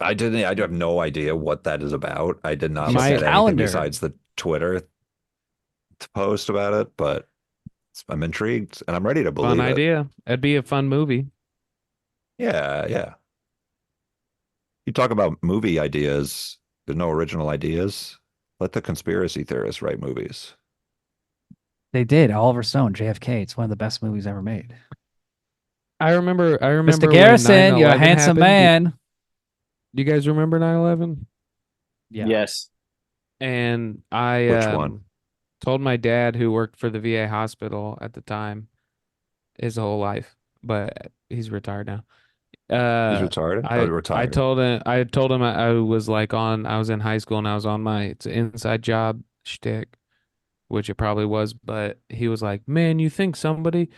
I didn't. I have no idea what that is about. I did not It's look just at a anything calendar. besides the Twitter post about it, but I'm intrigued and I'm ready to believe fun it. idea. It'd be a fun movie. Yeah, yeah. You talk about movie ideas. There's no original ideas. Let the conspiracy theorists write movies. They did. Oliver Stone, JFK. It's one of the best movies ever made. I remember. Mr. when Garrison, you're a 9/11 handsome happened. man. Do you guys remember 9/11? Yeah. Yes. And I Which one? told my dad, who worked for the VA hospital at the time, his whole life, but he's retired now. He's retarded. I retired. I told him I was like I was in high school and I was on it's an inside job shtick, which it probably was, but he was like, "Man, you think somebody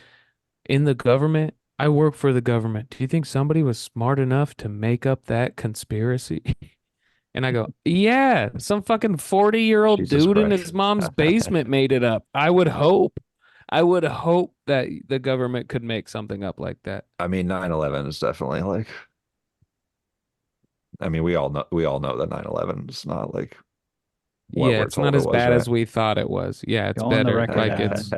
in the government? I work for the government. Do you think somebody was smart enough to make up that conspiracy?" And I go, "Yeah, some fucking 40-year-old Jesus dude in Christ. his mom's basement made it up. I would hope that the government could make something up like that." I mean, 9/11 is definitely like. I mean, we all know that 9/11 is not like. what Yeah, we're it's not told it as was, bad right? as we thought it was. Yeah, it's Go on the better. record Like as- it's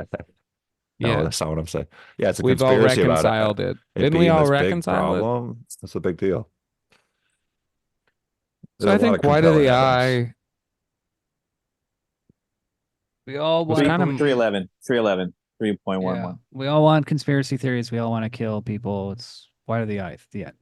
No, yeah. that's not what I'm saying. Yeah, it's a We've all conspiracy about reconciled it. it Didn't we being all this big reconcile it? problem. That's a big deal. So There's I a lot think of why do the compelling evidence. eye We all was want. kind of 311. 311. 3.11. Yeah. We all want conspiracy theories. We all want to kill people. It's why do the eye? The end.